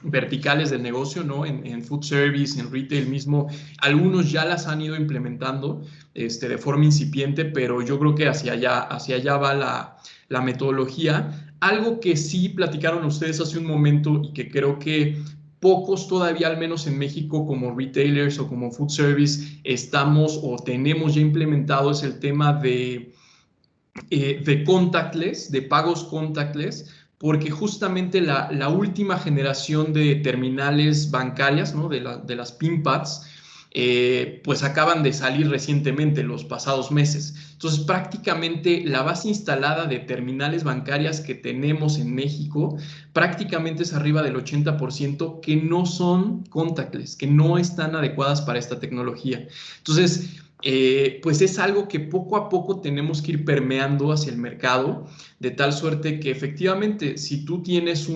verticales del negocio, ¿no? En food service, en retail mismo. Algunos ya las han ido implementando de forma incipiente, pero yo creo que hacia allá va la metodología. Algo que sí platicaron ustedes hace un momento y que creo que pocos todavía, al menos en México, como retailers o como food service, estamos o tenemos ya implementado es el tema de contactless, de pagos contactless, porque justamente la última generación de terminales bancarias, ¿no? de las PIN pads, pues acaban de salir recientemente, los pasados meses. Entonces, prácticamente la base instalada de terminales bancarias que tenemos en México, prácticamente es arriba del 80% que no son contactless, que no están adecuadas para esta tecnología. Entonces, pues es algo que poco a poco tenemos que ir permeando hacia el mercado, de tal suerte que efectivamente, si tú tienes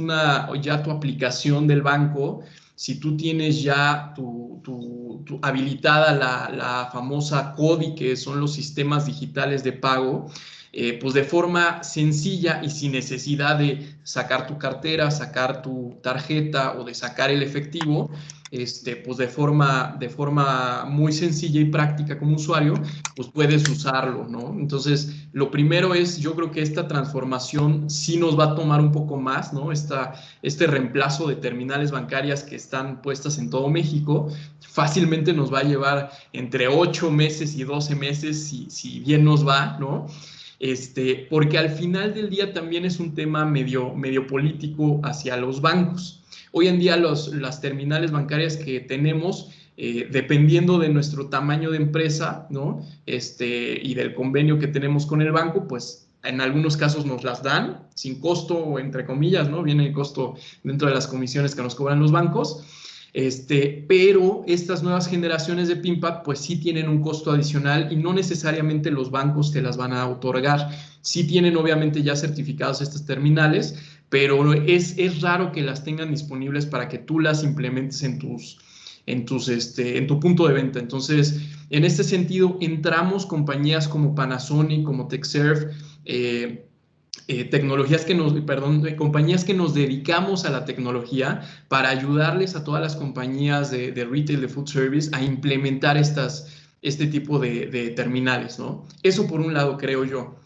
ya tu aplicación del banco, si tú tienes ya habilitada la famosa CODI, que son los sistemas digitales de pago, pues de forma sencilla y sin necesidad de sacar tu cartera, sacar tu tarjeta o de sacar el efectivo, pues de forma muy sencilla y práctica como usuario, pues puedes usarlo, ¿no? Entonces, lo primero es, yo creo que esta transformación sí nos va a tomar un poco más, ¿no? Este reemplazo de terminales bancarias que están puestas en todo México, fácilmente nos va a llevar entre 8 meses y 12 meses, si bien nos va, ¿no? Porque al final del día también es un tema medio político hacia los bancos. Hoy en día las terminales bancarias que tenemos, dependiendo de nuestro tamaño de empresa, ¿no? Y del convenio que tenemos con el banco, pues en algunos casos nos las dan sin costo, o entre comillas, ¿no? Viene el costo dentro de las comisiones que nos cobran los bancos. Pero estas nuevas generaciones de PIN-PAD pues sí tienen un costo adicional y no necesariamente los bancos te las van a otorgar. Sí tienen obviamente ya certificados estas terminales, pero es raro que las tengan disponibles para que tú las implementes en tu punto de venta. Entonces, en este sentido, entramos compañías como Panasonic, como TechServe, compañías que nos dedicamos a la tecnología para ayudarles a todas las compañías de retail, de food service, a implementar este tipo de terminales, ¿no? Eso por un lado, creo yo.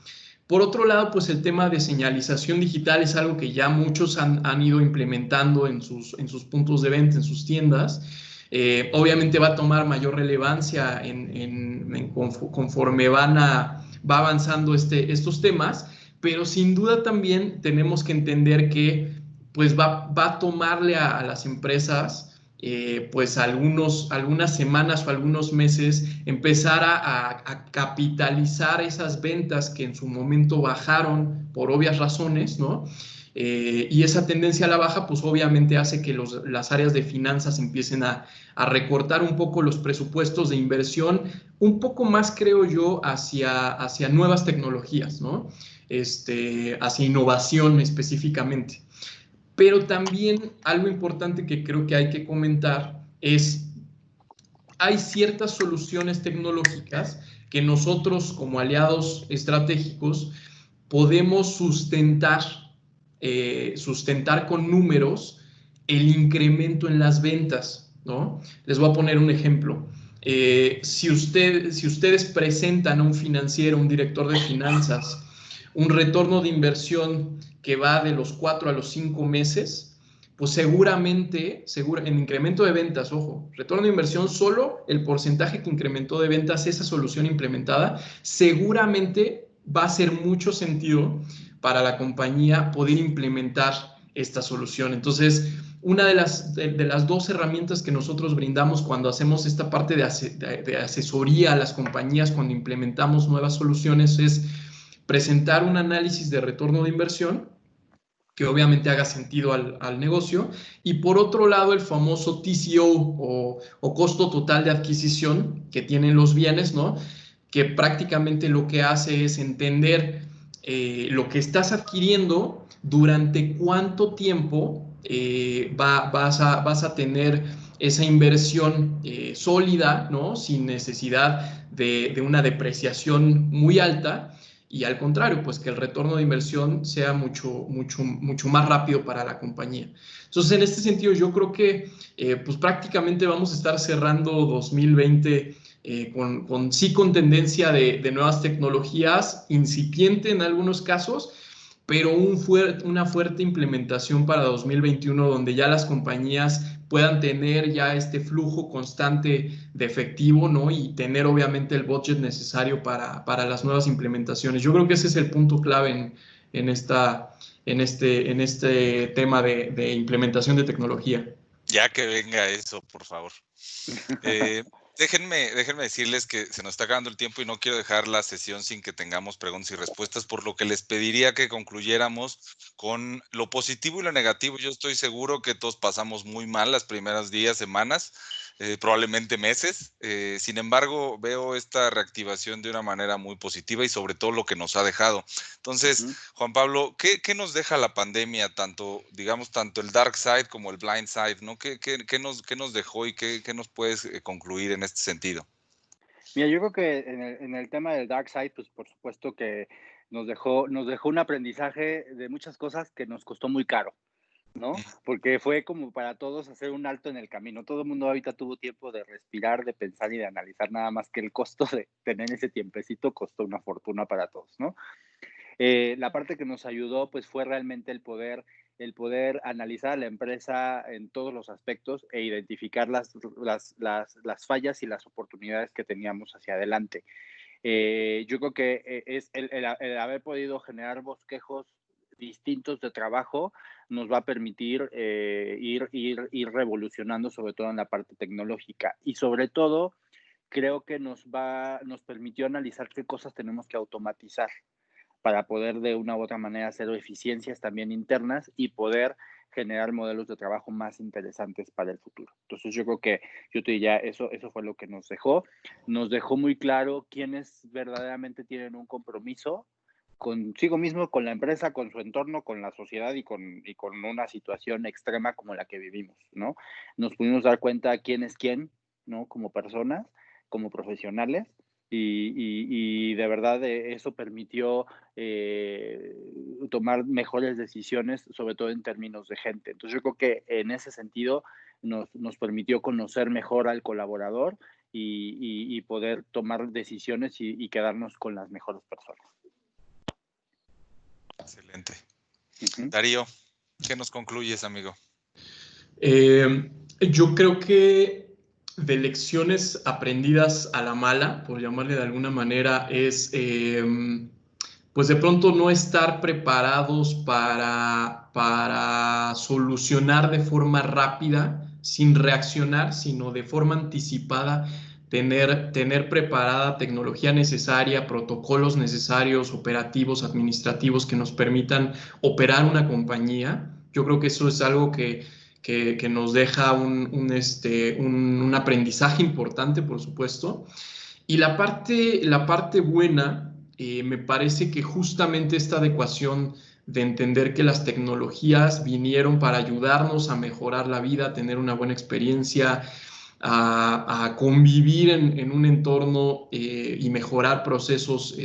Por otro lado, pues el tema de señalización digital es algo que ya muchos han ido implementando en sus puntos de venta, en sus tiendas. Obviamente va a tomar mayor relevancia conforme va avanzando estos temas, pero sin duda también tenemos que entender que pues va a tomarle a las empresas pues algunas semanas o algunos meses empezar a capitalizar esas ventas que en su momento bajaron por obvias razones, ¿no? Y esa tendencia a la baja pues obviamente hace que las áreas de finanzas empiecen a recortar un poco los presupuestos de inversión, un poco más creo yo hacia nuevas tecnologías, ¿no? Hacia innovación específicamente. Pero también algo importante que creo que hay que comentar es, hay ciertas soluciones tecnológicas que nosotros como aliados estratégicos podemos sustentar con números el incremento en las ventas, ¿no? Les voy a poner un ejemplo. Si ustedes presentan a un financiero, un director de finanzas, un retorno de inversión que va de los 4 a los 5 meses, pues seguramente, en incremento de ventas, ojo, retorno de inversión, solo el porcentaje que incrementó de ventas esa solución implementada, seguramente va a hacer mucho sentido para la compañía poder implementar esta solución. Entonces, una de las dos herramientas que nosotros brindamos cuando hacemos esta parte de asesoría a las compañías, cuando implementamos nuevas soluciones, es presentar un análisis de retorno de inversión que obviamente haga sentido al negocio, y por otro lado el famoso TCO o costo total de adquisición que tienen los bienes, ¿no? Que prácticamente lo que hace es entender lo que estás adquiriendo, durante cuánto tiempo vas a tener esa inversión sólida, ¿no? Sin necesidad de una depreciación muy alta, y al contrario, pues que el retorno de inversión sea mucho más rápido para la compañía. Entonces, en este sentido, yo creo que pues prácticamente vamos a estar cerrando 2020 con tendencia de nuevas tecnologías, incipiente en algunos casos, pero una fuerte implementación para 2021, donde ya las compañías puedan tener ya este flujo constante de efectivo, ¿no? Y tener obviamente el budget necesario para las nuevas implementaciones. Yo creo que ese es el punto clave en este tema de implementación de tecnología. Ya que venga eso, por favor. Déjenme decirles que se nos está acabando el tiempo y no quiero dejar la sesión sin que tengamos preguntas y respuestas, por lo que les pediría que concluyéramos con lo positivo y lo negativo. Yo estoy seguro que todos pasamos muy mal las primeras días, semanas, probablemente meses. Sin embargo, veo esta reactivación de una manera muy positiva y sobre todo lo que nos ha dejado. Entonces, Juan Pablo, ¿qué nos deja la pandemia? Tanto el dark side como el blind side, ¿no? ¿Qué nos dejó y qué nos puedes concluir en este sentido? Mira, yo creo que en el tema del dark side, pues por supuesto que nos dejó un aprendizaje de muchas cosas que nos costó muy caro, ¿no? Porque fue como para todos hacer un alto en el camino. Todo el mundo ahorita tuvo tiempo de respirar, de pensar y de analizar, nada más que el costo de tener ese tiempecito costó una fortuna para todos, ¿no? La parte que nos ayudó pues fue realmente el poder analizar a la empresa en todos los aspectos e identificar las fallas y las oportunidades que teníamos hacia adelante. Yo creo que es el haber podido generar bosquejos distintos de trabajo nos va a permitir ir revolucionando, sobre todo en la parte tecnológica, y sobre todo creo que nos permitió analizar qué cosas tenemos que automatizar para poder de una u otra manera hacer eficiencias también internas y poder generar modelos de trabajo más interesantes para el futuro. Entonces yo creo que yo te diría, eso fue lo que nos dejó. Nos dejó muy claro quiénes verdaderamente tienen un compromiso consigo mismo, con la empresa, con su entorno, con la sociedad y con una situación extrema como la que vivimos, ¿no? Nos pudimos dar cuenta quién es quién, ¿no? Como personas, como profesionales, y de verdad eso permitió tomar mejores decisiones, sobre todo en términos de gente. Entonces yo creo que en ese sentido nos permitió conocer mejor al colaborador y poder tomar decisiones y quedarnos con las mejores personas. Excelente. Darío, ¿qué nos concluyes, amigo? Yo creo que de lecciones aprendidas a la mala, por llamarle de alguna manera, es pues de pronto no estar preparados para solucionar de forma rápida, sin reaccionar, sino de forma anticipada, tener preparada tecnología necesaria, protocolos necesarios, operativos, administrativos que nos permitan operar una compañía. Yo creo que eso es algo que nos deja un aprendizaje importante, por supuesto. Y la parte buena, me parece que justamente esta adecuación de entender que las tecnologías vinieron para ayudarnos a mejorar la vida, a tener una buena experiencia, a convivir en un entorno y mejorar procesos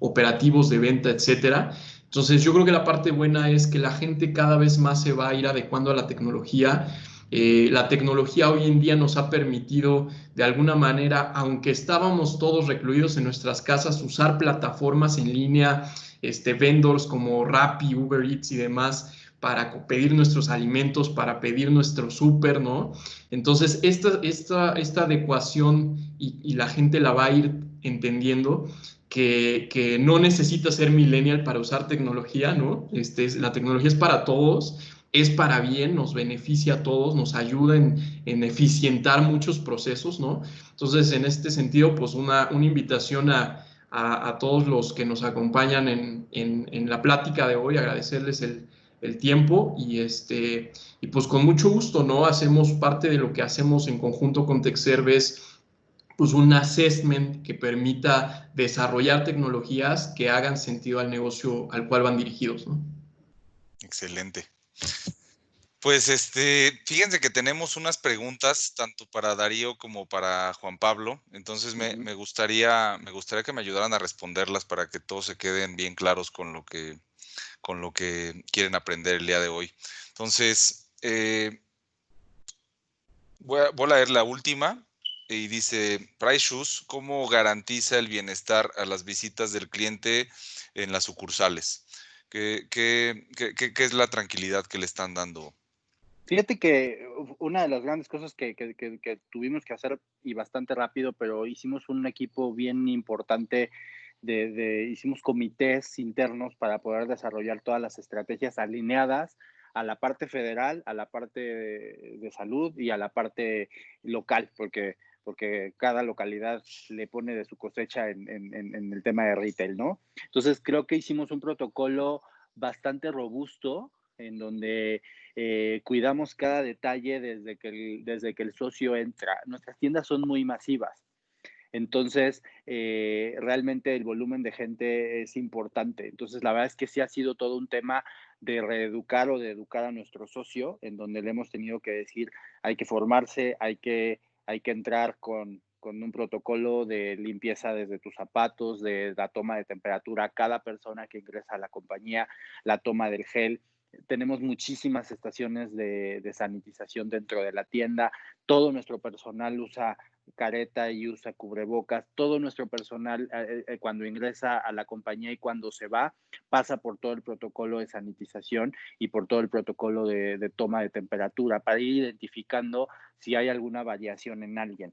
operativos de venta, etcétera. Entonces yo creo que la parte buena es que la gente cada vez más se va a ir adecuando a la tecnología. La tecnología hoy en día nos ha permitido de alguna manera, aunque estábamos todos recluidos en nuestras casas, usar plataformas en línea, vendors como Rappi, Uber Eats y demás, para pedir nuestros alimentos, para pedir nuestro súper, ¿no? Entonces esta adecuación y la gente la va a ir entendiendo, que no necesita ser millennial para usar tecnología, ¿no? La tecnología es para todos, es para bien, nos beneficia a todos, nos ayuda en eficientar muchos procesos, ¿no? Entonces, en este sentido, pues una invitación a todos los que nos acompañan en la plática de hoy, agradecerles el tiempo y pues con mucho gusto, ¿no? Hacemos parte de lo que hacemos en conjunto con Techserve, pues un assessment que permita desarrollar tecnologías que hagan sentido al negocio al cual van dirigidos, ¿no? Excelente. Pues fíjense que tenemos unas preguntas tanto para Darío como para Juan Pablo, entonces me gustaría que me ayudaran a responderlas para que todos se queden bien claros con lo que quieren aprender el día de hoy. Entonces, voy a leer la última y dice, Price Shoes, ¿cómo garantiza el bienestar a las visitas del cliente en las sucursales? ¿Qué es la tranquilidad que le están dando? Fíjate que una de las grandes cosas que tuvimos que hacer, y bastante rápido, pero hicimos un equipo bien importante, hicimos comités internos para poder desarrollar todas las estrategias alineadas a la parte federal, a la parte de salud y a la parte local, porque cada localidad le pone de su cosecha en el tema de retail, ¿no? Entonces creo que hicimos un protocolo bastante robusto en donde cuidamos cada detalle desde que el socio entra. Nuestras tiendas son muy masivas. Entonces, realmente el volumen de gente es importante. Entonces, la verdad es que sí ha sido todo un tema de reeducar o de educar a nuestro socio, en donde le hemos tenido que decir, hay que formarse, hay que entrar con un protocolo de limpieza desde tus zapatos, de la toma de temperatura a cada persona que ingresa a la compañía, la toma del gel. Tenemos muchísimas estaciones de sanitización dentro de la tienda. Todo nuestro personal usa careta y usa cubrebocas. Todo nuestro personal, cuando ingresa a la compañía y cuando se va, pasa por todo el protocolo de sanitización y por todo el protocolo de toma de temperatura para ir identificando si hay alguna variación en alguien.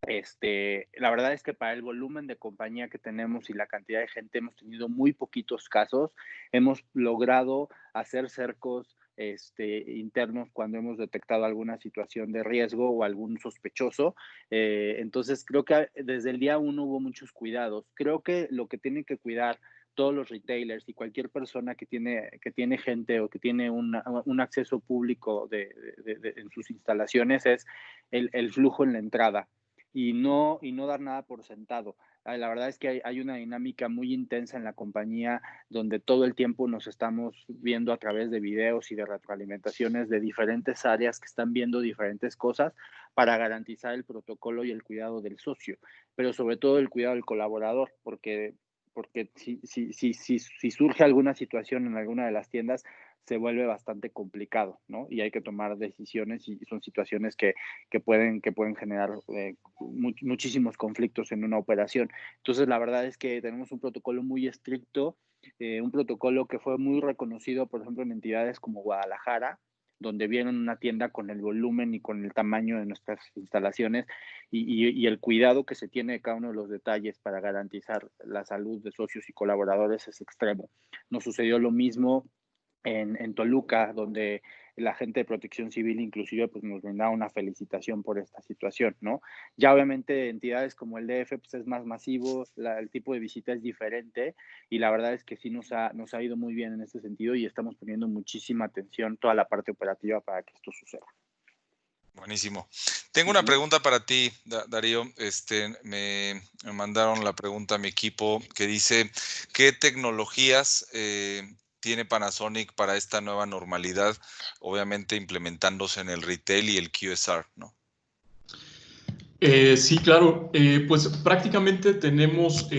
La verdad es que para el volumen de compañía que tenemos y la cantidad de gente hemos tenido muy poquitos casos. Hemos logrado hacer cercos internos cuando hemos detectado alguna situación de riesgo o algún sospechoso. Entonces creo que desde el día 1 hubo muchos cuidados. Creo que lo que tienen que cuidar todos los retailers y cualquier persona que tiene gente o que tiene un acceso público en sus instalaciones es el flujo en la entrada. Y no dar nada por sentado. La verdad es que hay una dinámica muy intensa en la compañía donde todo el tiempo nos estamos viendo a través de videos y de retroalimentaciones de diferentes áreas que están viendo diferentes cosas para garantizar el protocolo y el cuidado del socio, pero sobre todo el cuidado del colaborador, porque si surge alguna situación en alguna de las tiendas, se vuelve bastante complicado, ¿no? Y hay que tomar decisiones y son situaciones que pueden generar muchísimos conflictos en una operación. Entonces, la verdad es que tenemos un protocolo muy estricto, un protocolo que fue muy reconocido, por ejemplo, en entidades como Guadalajara, donde vieron una tienda con el volumen y con el tamaño de nuestras instalaciones y el cuidado que se tiene de cada uno de los detalles para garantizar la salud de socios y colaboradores es extremo. Nos sucedió lo mismo en Toluca, donde la gente de Protección Civil inclusive pues nos brindaba una felicitación por esta situación, ¿no? Ya obviamente entidades como el DF pues es más masivo, el tipo de visita es diferente y la verdad es que sí nos ha ido muy bien en este sentido y estamos poniendo muchísima atención toda la parte operativa para que esto suceda. Buenísimo. Tengo una pregunta para ti, Darío. Me mandaron la pregunta a mi equipo que dice, ¿qué tecnologías tiene Panasonic para esta nueva normalidad? Obviamente implementándose en el retail y el QSR, ¿no? Sí, claro. Pues prácticamente tenemos,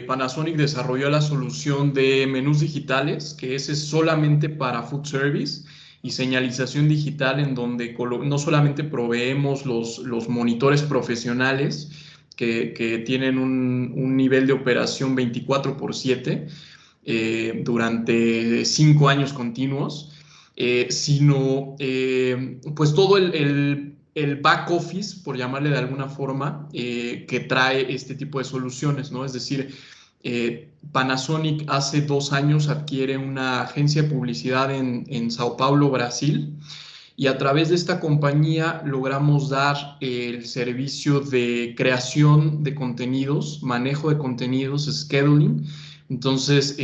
Panasonic desarrolló la solución de menús digitales, que ese es solamente para food service, y señalización digital, en donde no solamente proveemos los monitores profesionales que tienen un nivel de operación 24/7 durante 5 años continuos, sino pues todo el back office, por llamarle de alguna forma, que trae este tipo de soluciones, ¿no? Es decir, Panasonic hace 2 años adquiere una agencia de publicidad en Sao Paulo, Brasil, y a través de esta compañía logramos dar el servicio de creación de contenidos, manejo de contenidos, scheduling. Entonces,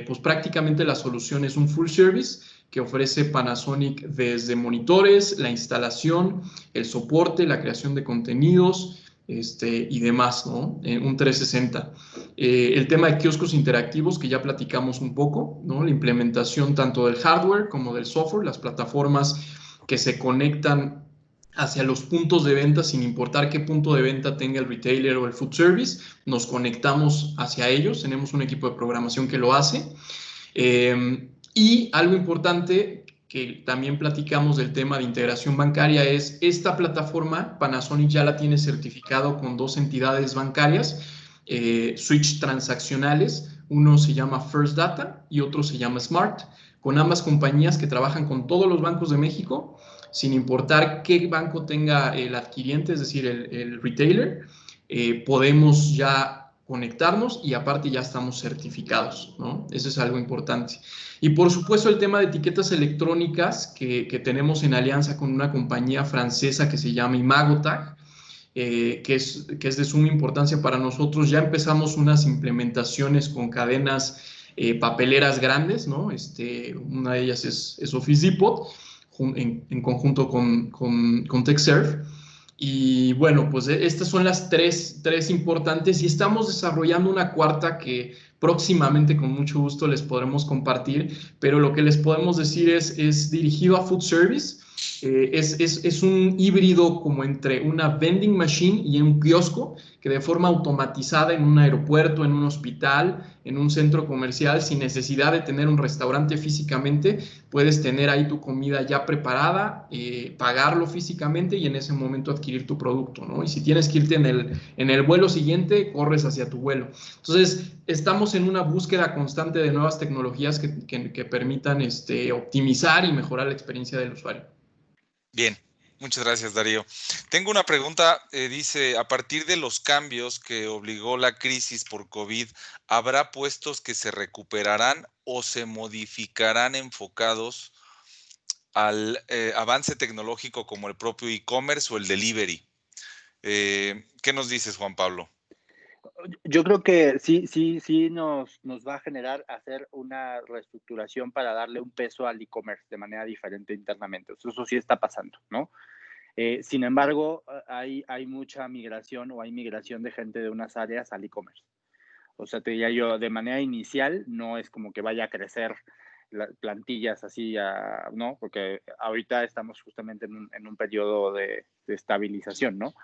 pues prácticamente la solución es un full service que ofrece Panasonic desde monitores, la instalación, el soporte, la creación de contenidos y demás, ¿no? Un 360. El tema de kioscos interactivos, que ya platicamos un poco, ¿no? La implementación tanto del hardware como del software, las plataformas que se conectan hacia los puntos de venta sin importar qué punto de venta tenga el retailer o el food service. Nos conectamos hacia ellos, tenemos un equipo de programación que lo hace. Y algo importante que también platicamos del tema de integración bancaria es esta plataforma. Panasonic ya la tiene certificado con 2 entidades bancarias, switch transaccionales. Uno se llama First Data y otro se llama Smart, con ambas compañías que trabajan con todos los bancos de México, sin importar qué banco tenga el adquiriente, es decir, el retailer. Podemos ya conectarnos y aparte ya estamos certificados, ¿no? Eso es algo importante. Y por supuesto el tema de etiquetas electrónicas que tenemos en alianza con una compañía francesa que se llama Imagotag, que es de suma importancia para nosotros. Ya empezamos unas implementaciones con cadenas papeleras grandes, ¿no? Una de ellas es Office Depot, en conjunto con TechServe. Y bueno, pues estas son las tres importantes y estamos desarrollando una cuarta que próximamente con mucho gusto les podremos compartir, pero lo que les podemos decir es dirigido a food service. Es un híbrido como entre una vending machine y un kiosco que de forma automatizada en un aeropuerto, en un hospital, en un centro comercial, sin necesidad de tener un restaurante físicamente, puedes tener ahí tu comida ya preparada, pagarlo físicamente y en ese momento adquirir tu producto, ¿no? Y si tienes que irte en el vuelo siguiente, corres hacia tu vuelo. Entonces, estamos en una búsqueda constante de nuevas tecnologías que permitan optimizar y mejorar la experiencia del usuario. Bien, muchas gracias, Darío. Tengo una pregunta, dice, a partir de los cambios que obligó la crisis por COVID, ¿habrá puestos que se recuperarán o se modificarán enfocados al avance tecnológico como el propio e-commerce o el delivery? ¿Qué nos dices, Juan Pablo? Yo creo que sí nos va a generar hacer una reestructuración para darle un peso al e-commerce de manera diferente internamente. Eso sí está pasando, ¿no? Sin embargo, hay mucha migración o hay migración de gente de unas áreas al e-commerce. O sea, te diría yo, de manera inicial, no es como que vaya a crecer plantillas así, ¿no? Porque ahorita estamos justamente en un periodo de estabilización, ¿no?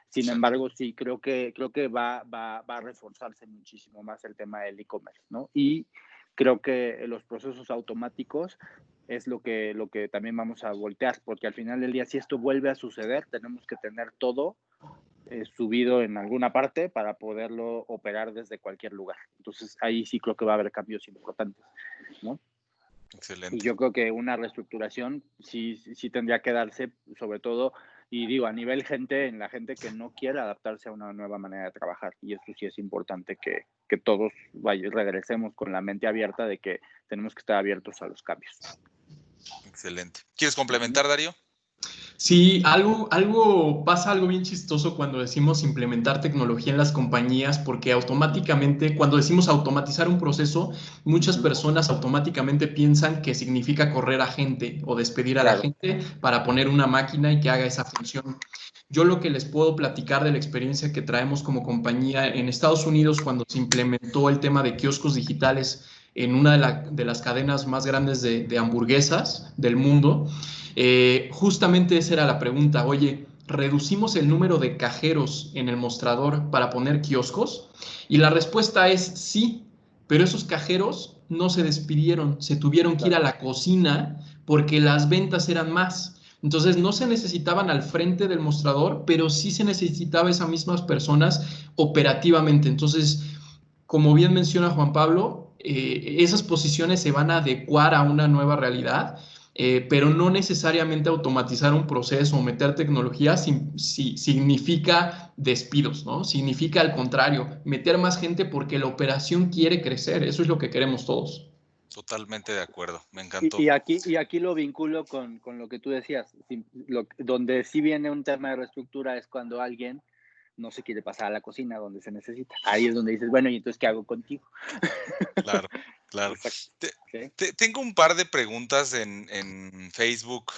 Sin embargo, sí, creo que va a reforzarse muchísimo más el tema del e-commerce, ¿no? Y creo que los procesos automáticos es lo que también vamos a voltear, porque al final del día, si esto vuelve a suceder, tenemos que tener todo subido en alguna parte para poderlo operar desde cualquier lugar. Entonces, ahí sí creo que va a haber cambios importantes, ¿no? Excelente. Y yo creo que una reestructuración sí tendría que darse, sobre todo, y digo, a nivel gente, en la gente que no quiere adaptarse a una nueva manera de trabajar. Y eso sí es importante que todos regresemos con la mente abierta de que tenemos que estar abiertos a los cambios. Excelente. ¿Quieres complementar, Darío? Sí, pasa algo bien chistoso cuando decimos implementar tecnología en las compañías, porque automáticamente, cuando decimos automatizar un proceso, muchas personas automáticamente piensan que significa correr a gente o despedir a la gente para poner una máquina y que haga esa función. Yo lo que les puedo platicar de la experiencia que traemos como compañía en Estados Unidos cuando se implementó el tema de kioscos digitales en una de las cadenas más grandes de hamburguesas del mundo. Justamente esa era la pregunta. Oye, ¿reducimos el número de cajeros en el mostrador para poner kioscos? Y la respuesta es sí, pero esos cajeros no se despidieron, se tuvieron que ir a la cocina porque las ventas eran más. Entonces no se necesitaban al frente del mostrador, pero sí se necesitaba esas mismas personas operativamente. Entonces, como bien menciona Juan Pablo, esas posiciones se van a adecuar a una nueva realidad, pero no necesariamente automatizar un proceso o meter tecnología significa despidos, ¿no? Significa al contrario, meter más gente porque la operación quiere crecer. Eso es lo que queremos todos. Totalmente de acuerdo, me encantó. Y aquí lo vinculo con lo que tú decías, donde sí viene un tema de reestructura es cuando alguien no se quiere pasar a la cocina donde se necesita. Ahí es donde dices, bueno, ¿y entonces qué hago contigo? Claro, claro. Tengo un par de preguntas en Facebook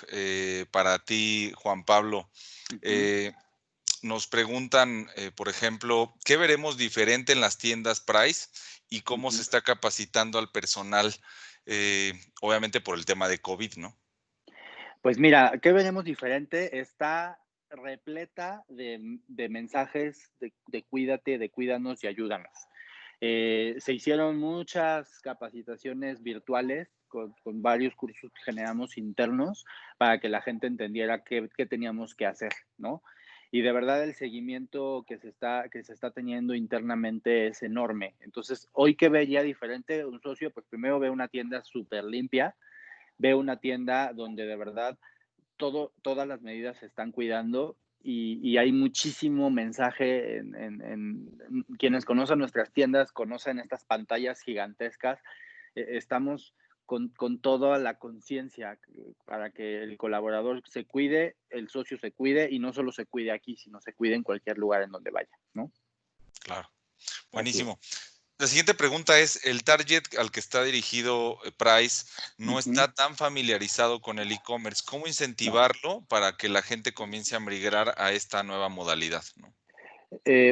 para ti, Juan Pablo. Nos preguntan, por ejemplo, ¿qué veremos diferente en las tiendas Price y cómo se está capacitando al personal? Obviamente por el tema de COVID, ¿no? Pues mira, ¿qué veremos diferente? Está repleta de mensajes de cuídate, de cuídanos y ayúdanos. Se hicieron muchas capacitaciones virtuales con varios cursos que generamos internos para que la gente entendiera qué teníamos que hacer, ¿no? Y de verdad el seguimiento que se está teniendo internamente es enorme. Entonces, hoy que veía diferente un socio, pues primero ve una tienda súper limpia, ve una tienda donde de verdad todas las medidas se están cuidando y hay muchísimo mensaje en quienes conocen nuestras tiendas, conocen estas pantallas gigantescas. Estamos con toda la conciencia para que el colaborador se cuide, el socio se cuide y no solo se cuide aquí, sino se cuide en cualquier lugar en donde vaya, ¿no? Claro, Así es. buenísimo. La siguiente pregunta es, el target al que está dirigido Price no Ujú. está tan familiarizado con el e-commerce. ¿Cómo No. incentivarlo para que la gente comience a migrar a esta nueva modalidad, no?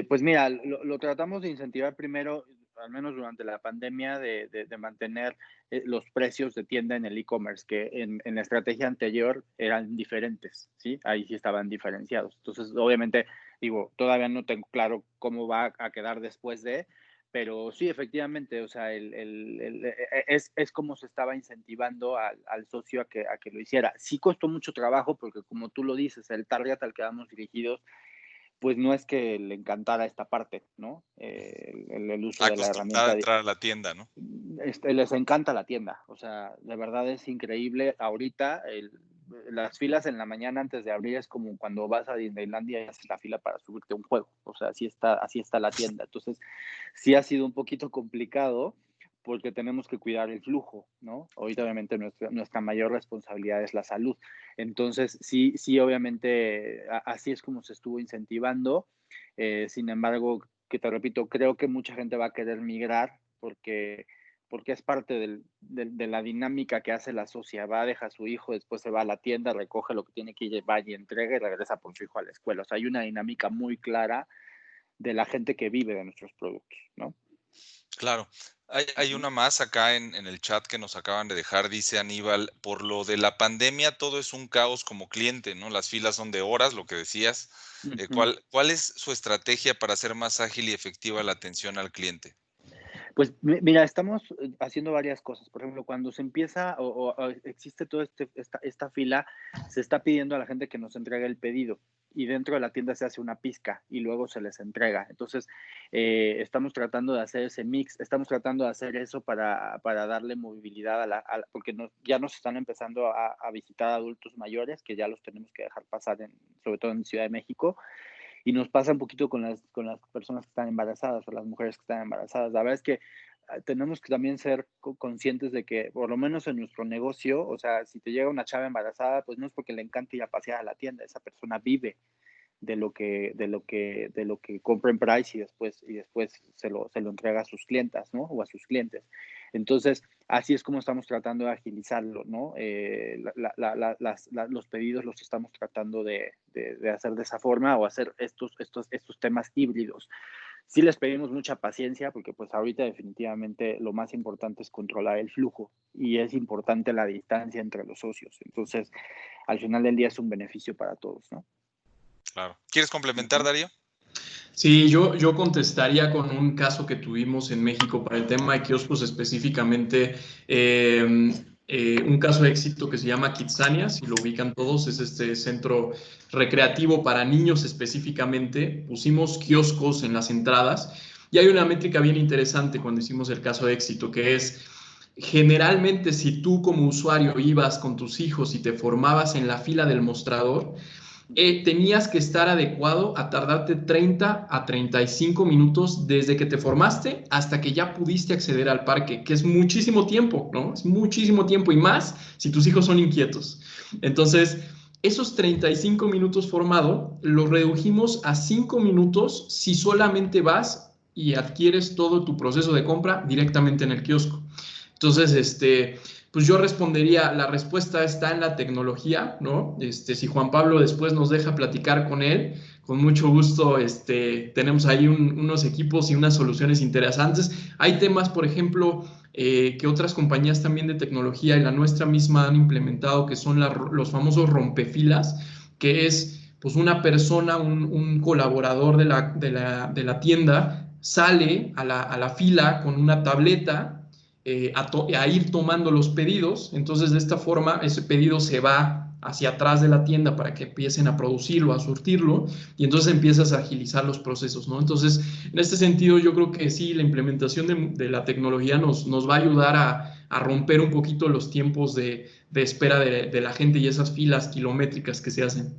Pues mira, lo tratamos de incentivar primero, al menos durante la pandemia, de mantener los precios de tienda en el e-commerce, que en la estrategia anterior eran diferentes, ¿sí? Ahí sí estaban diferenciados. Entonces, obviamente, digo, todavía no tengo claro cómo va a quedar después de, pero sí, efectivamente, o sea, es como se estaba incentivando al socio a que lo hiciera. Sí costó mucho trabajo porque, como tú lo dices, el target al que vamos dirigidos pues no es que le encantara esta parte, ¿no? El uso de la Acostumbrada a herramienta. entrar a la tienda, ¿no? Les encanta la tienda, o sea, de verdad es increíble. Ahorita las filas en la mañana antes de abrir es como cuando vas a Disneylandia y haces la fila para subirte a un juego, o sea, así está la tienda. Entonces, sí ha sido un poquito complicado porque tenemos que cuidar el flujo, ¿no? Ahorita obviamente nuestra mayor responsabilidad es la salud. Entonces, sí, obviamente así es como se estuvo incentivando. Sin embargo, que te repito, creo que mucha gente va a querer migrar porque es parte de la dinámica que hace la sociedad, deja a su hijo, después se va a la tienda, recoge lo que tiene que llevar y entrega y regresa por su hijo a la escuela. O sea, hay una dinámica muy clara de la gente que vive de nuestros productos, ¿no? Claro. Hay Ujú, una más acá en el chat que nos acaban de dejar, dice Aníbal, por lo de la pandemia todo es un caos como cliente, ¿no? Las filas son de horas, lo que decías. ujú. ¿Cuál es su estrategia para hacer más ágil y efectiva la atención al cliente? Pues mira, estamos haciendo varias cosas. Por ejemplo, cuando se empieza o existe toda esta fila, se está pidiendo a la gente que nos entregue el pedido y dentro de la tienda se hace una pizca y luego se les entrega. Entonces, estamos tratando de hacer ese mix, estamos tratando de hacer eso para darle movilidad porque ya nos están empezando a visitar adultos mayores que ya los tenemos que dejar pasar, sobre todo en Ciudad de México. Y nos pasa un poquito con las personas que están embarazadas o las mujeres que están embarazadas. La verdad es que tenemos que también ser conscientes de que, por lo menos en nuestro negocio, o sea, si te llega una chava embarazada, pues no es porque le encante ir a pasear a la tienda, esa persona vive de lo que compra en Price y después se lo entrega a sus clientas, ¿no? O a sus clientes. Entonces, así es como estamos tratando de agilizarlo, ¿no? Los pedidos los estamos tratando de hacer de esa forma o hacer estos temas híbridos. Sí les pedimos mucha paciencia porque pues ahorita definitivamente lo más importante es controlar el flujo y es importante la distancia entre los socios. Entonces, al final del día es un beneficio para todos, ¿no? Claro. ¿Quieres complementar, Ujú. Darío? Sí, yo contestaría con un caso que tuvimos en México para el tema de kioscos específicamente, un caso de éxito que se llama Kidzania, si lo ubican todos, es este centro recreativo para niños específicamente. Pusimos kioscos en las entradas y hay una métrica bien interesante cuando hicimos el caso de éxito, que es generalmente si tú como usuario ibas con tus hijos y te formabas en la fila del mostrador, tenías que estar adecuado a tardarte 30 a 35 minutos desde que te formaste hasta que ya pudiste acceder al parque, que es muchísimo tiempo, ¿no? Es muchísimo tiempo y más si tus hijos son inquietos. Entonces, esos 35 minutos formado los redujimos a 5 minutos si solamente vas y adquieres todo tu proceso de compra directamente en el kiosco. Entonces, pues yo respondería, la respuesta está en la tecnología, ¿no? Si Juan Pablo después nos deja platicar con él, con mucho gusto. Tenemos ahí unos equipos y unas soluciones interesantes. Hay temas, por ejemplo, que otras compañías también de tecnología y la nuestra misma han implementado, que son los famosos rompefilas, que es pues una persona, un colaborador de la tienda, sale a la fila con una tableta a ir tomando los pedidos. Entonces, de esta forma, ese pedido se va hacia atrás de la tienda para que empiecen a producirlo, a surtirlo, y entonces empiezas a agilizar los procesos, ¿no? Entonces, en este sentido, yo creo que sí, la implementación de la tecnología nos va a ayudar a romper un poquito los tiempos de espera de la gente y esas filas kilométricas que se hacen.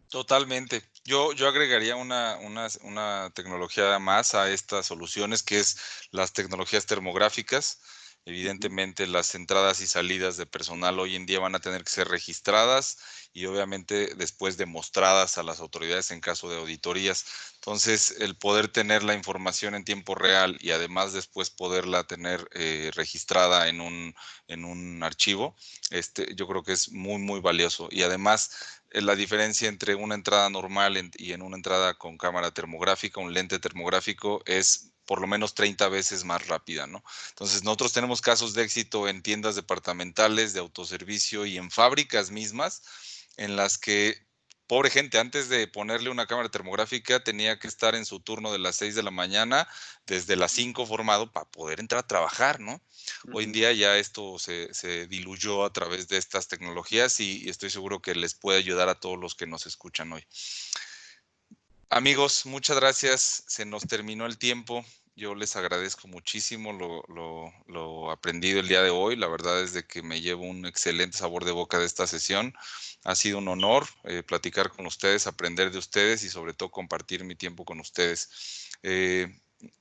Totalmente. Yo agregaría una tecnología más a estas soluciones, que es las tecnologías termográficas. Evidentemente, las entradas y salidas de personal hoy en día van a tener que ser registradas y obviamente después demostradas a las autoridades en caso de auditorías. Entonces, el poder tener la información en tiempo real y además después poderla tener registrada en un archivo, yo creo que es muy, muy valioso. Y además, la diferencia entre una entrada normal y en una entrada con cámara termográfica, un lente termográfico, es por lo menos 30 veces más rápida, ¿no? Entonces, nosotros tenemos casos de éxito en tiendas departamentales, de autoservicio y en fábricas mismas, en las que, pobre gente, antes de ponerle una cámara termográfica, tenía que estar en su turno de las 6 de la mañana, desde las 5 formado, para poder entrar a trabajar, ¿no? Hoy en Ujú. día ya esto se diluyó a través de estas tecnologías y estoy seguro que les puede ayudar a todos los que nos escuchan hoy. Amigos, muchas gracias. Se nos terminó el tiempo. Yo les agradezco muchísimo lo aprendido el día de hoy. La verdad es de que me llevo un excelente sabor de boca de esta sesión. Ha sido un honor platicar con ustedes, aprender de ustedes y sobre todo compartir mi tiempo con ustedes.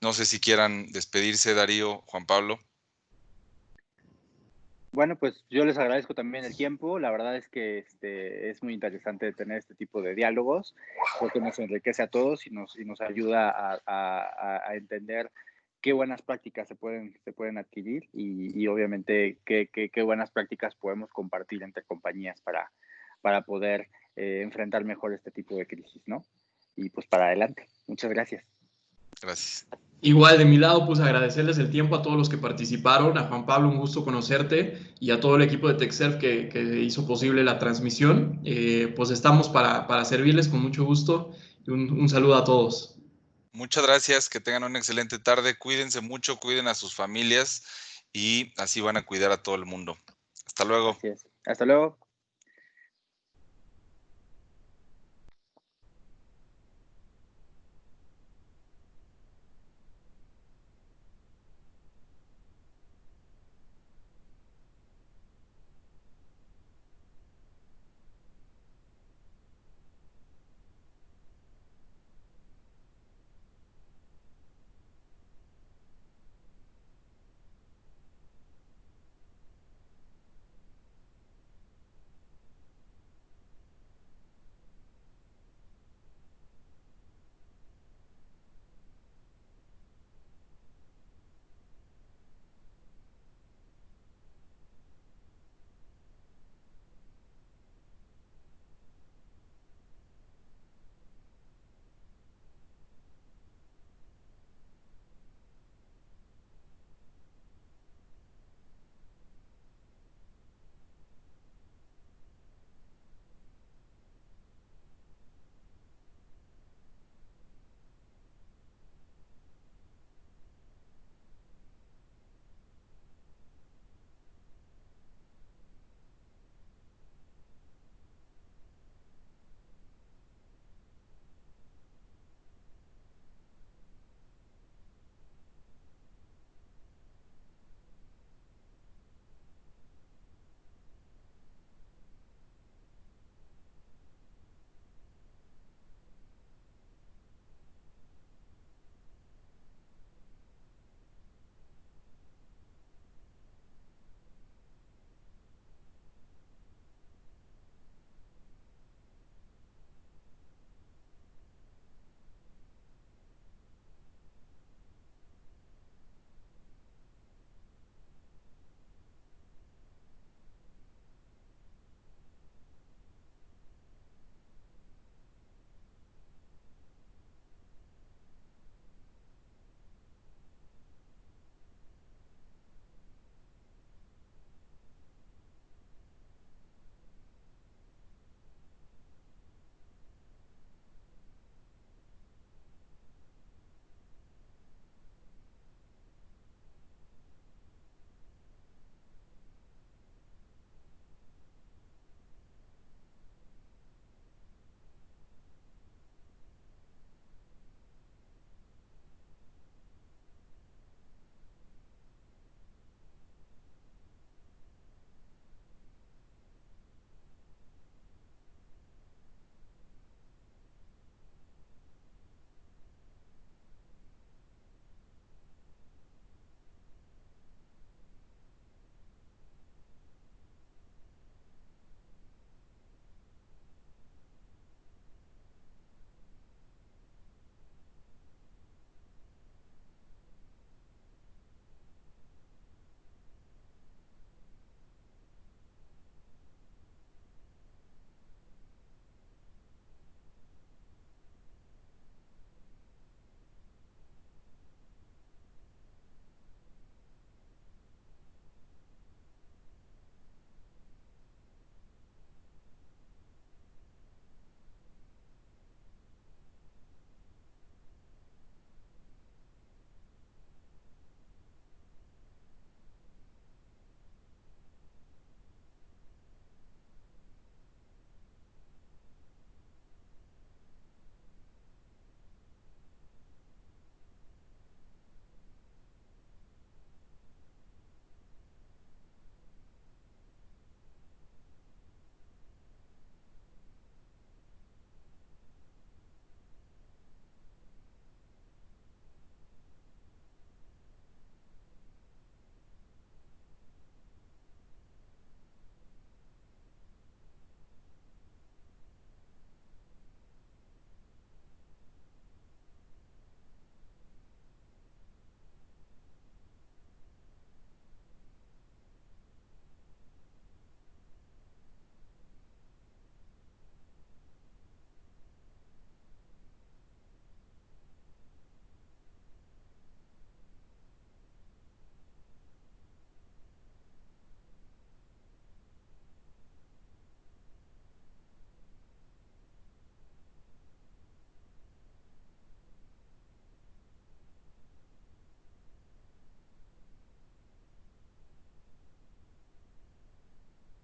No sé si quieran despedirse, Darío, Juan Pablo. Bueno, pues yo les agradezco también el tiempo. La verdad es que es muy interesante tener este tipo de diálogos, porque nos enriquece a todos y nos ayuda a entender qué buenas prácticas se pueden adquirir y obviamente qué buenas prácticas podemos compartir entre compañías para poder enfrentar mejor este tipo de crisis, ¿no? Y pues para adelante. Muchas gracias. Gracias. Igual de mi lado, pues agradecerles el tiempo a todos los que participaron, a Juan Pablo, un gusto conocerte, y a todo el equipo de TechServe que hizo posible la transmisión. Pues estamos para servirles con mucho gusto y un saludo a todos. Muchas gracias, que tengan una excelente tarde. Cuídense mucho, cuiden a sus familias y así van a cuidar a todo el mundo. Hasta luego. Así es. Hasta luego.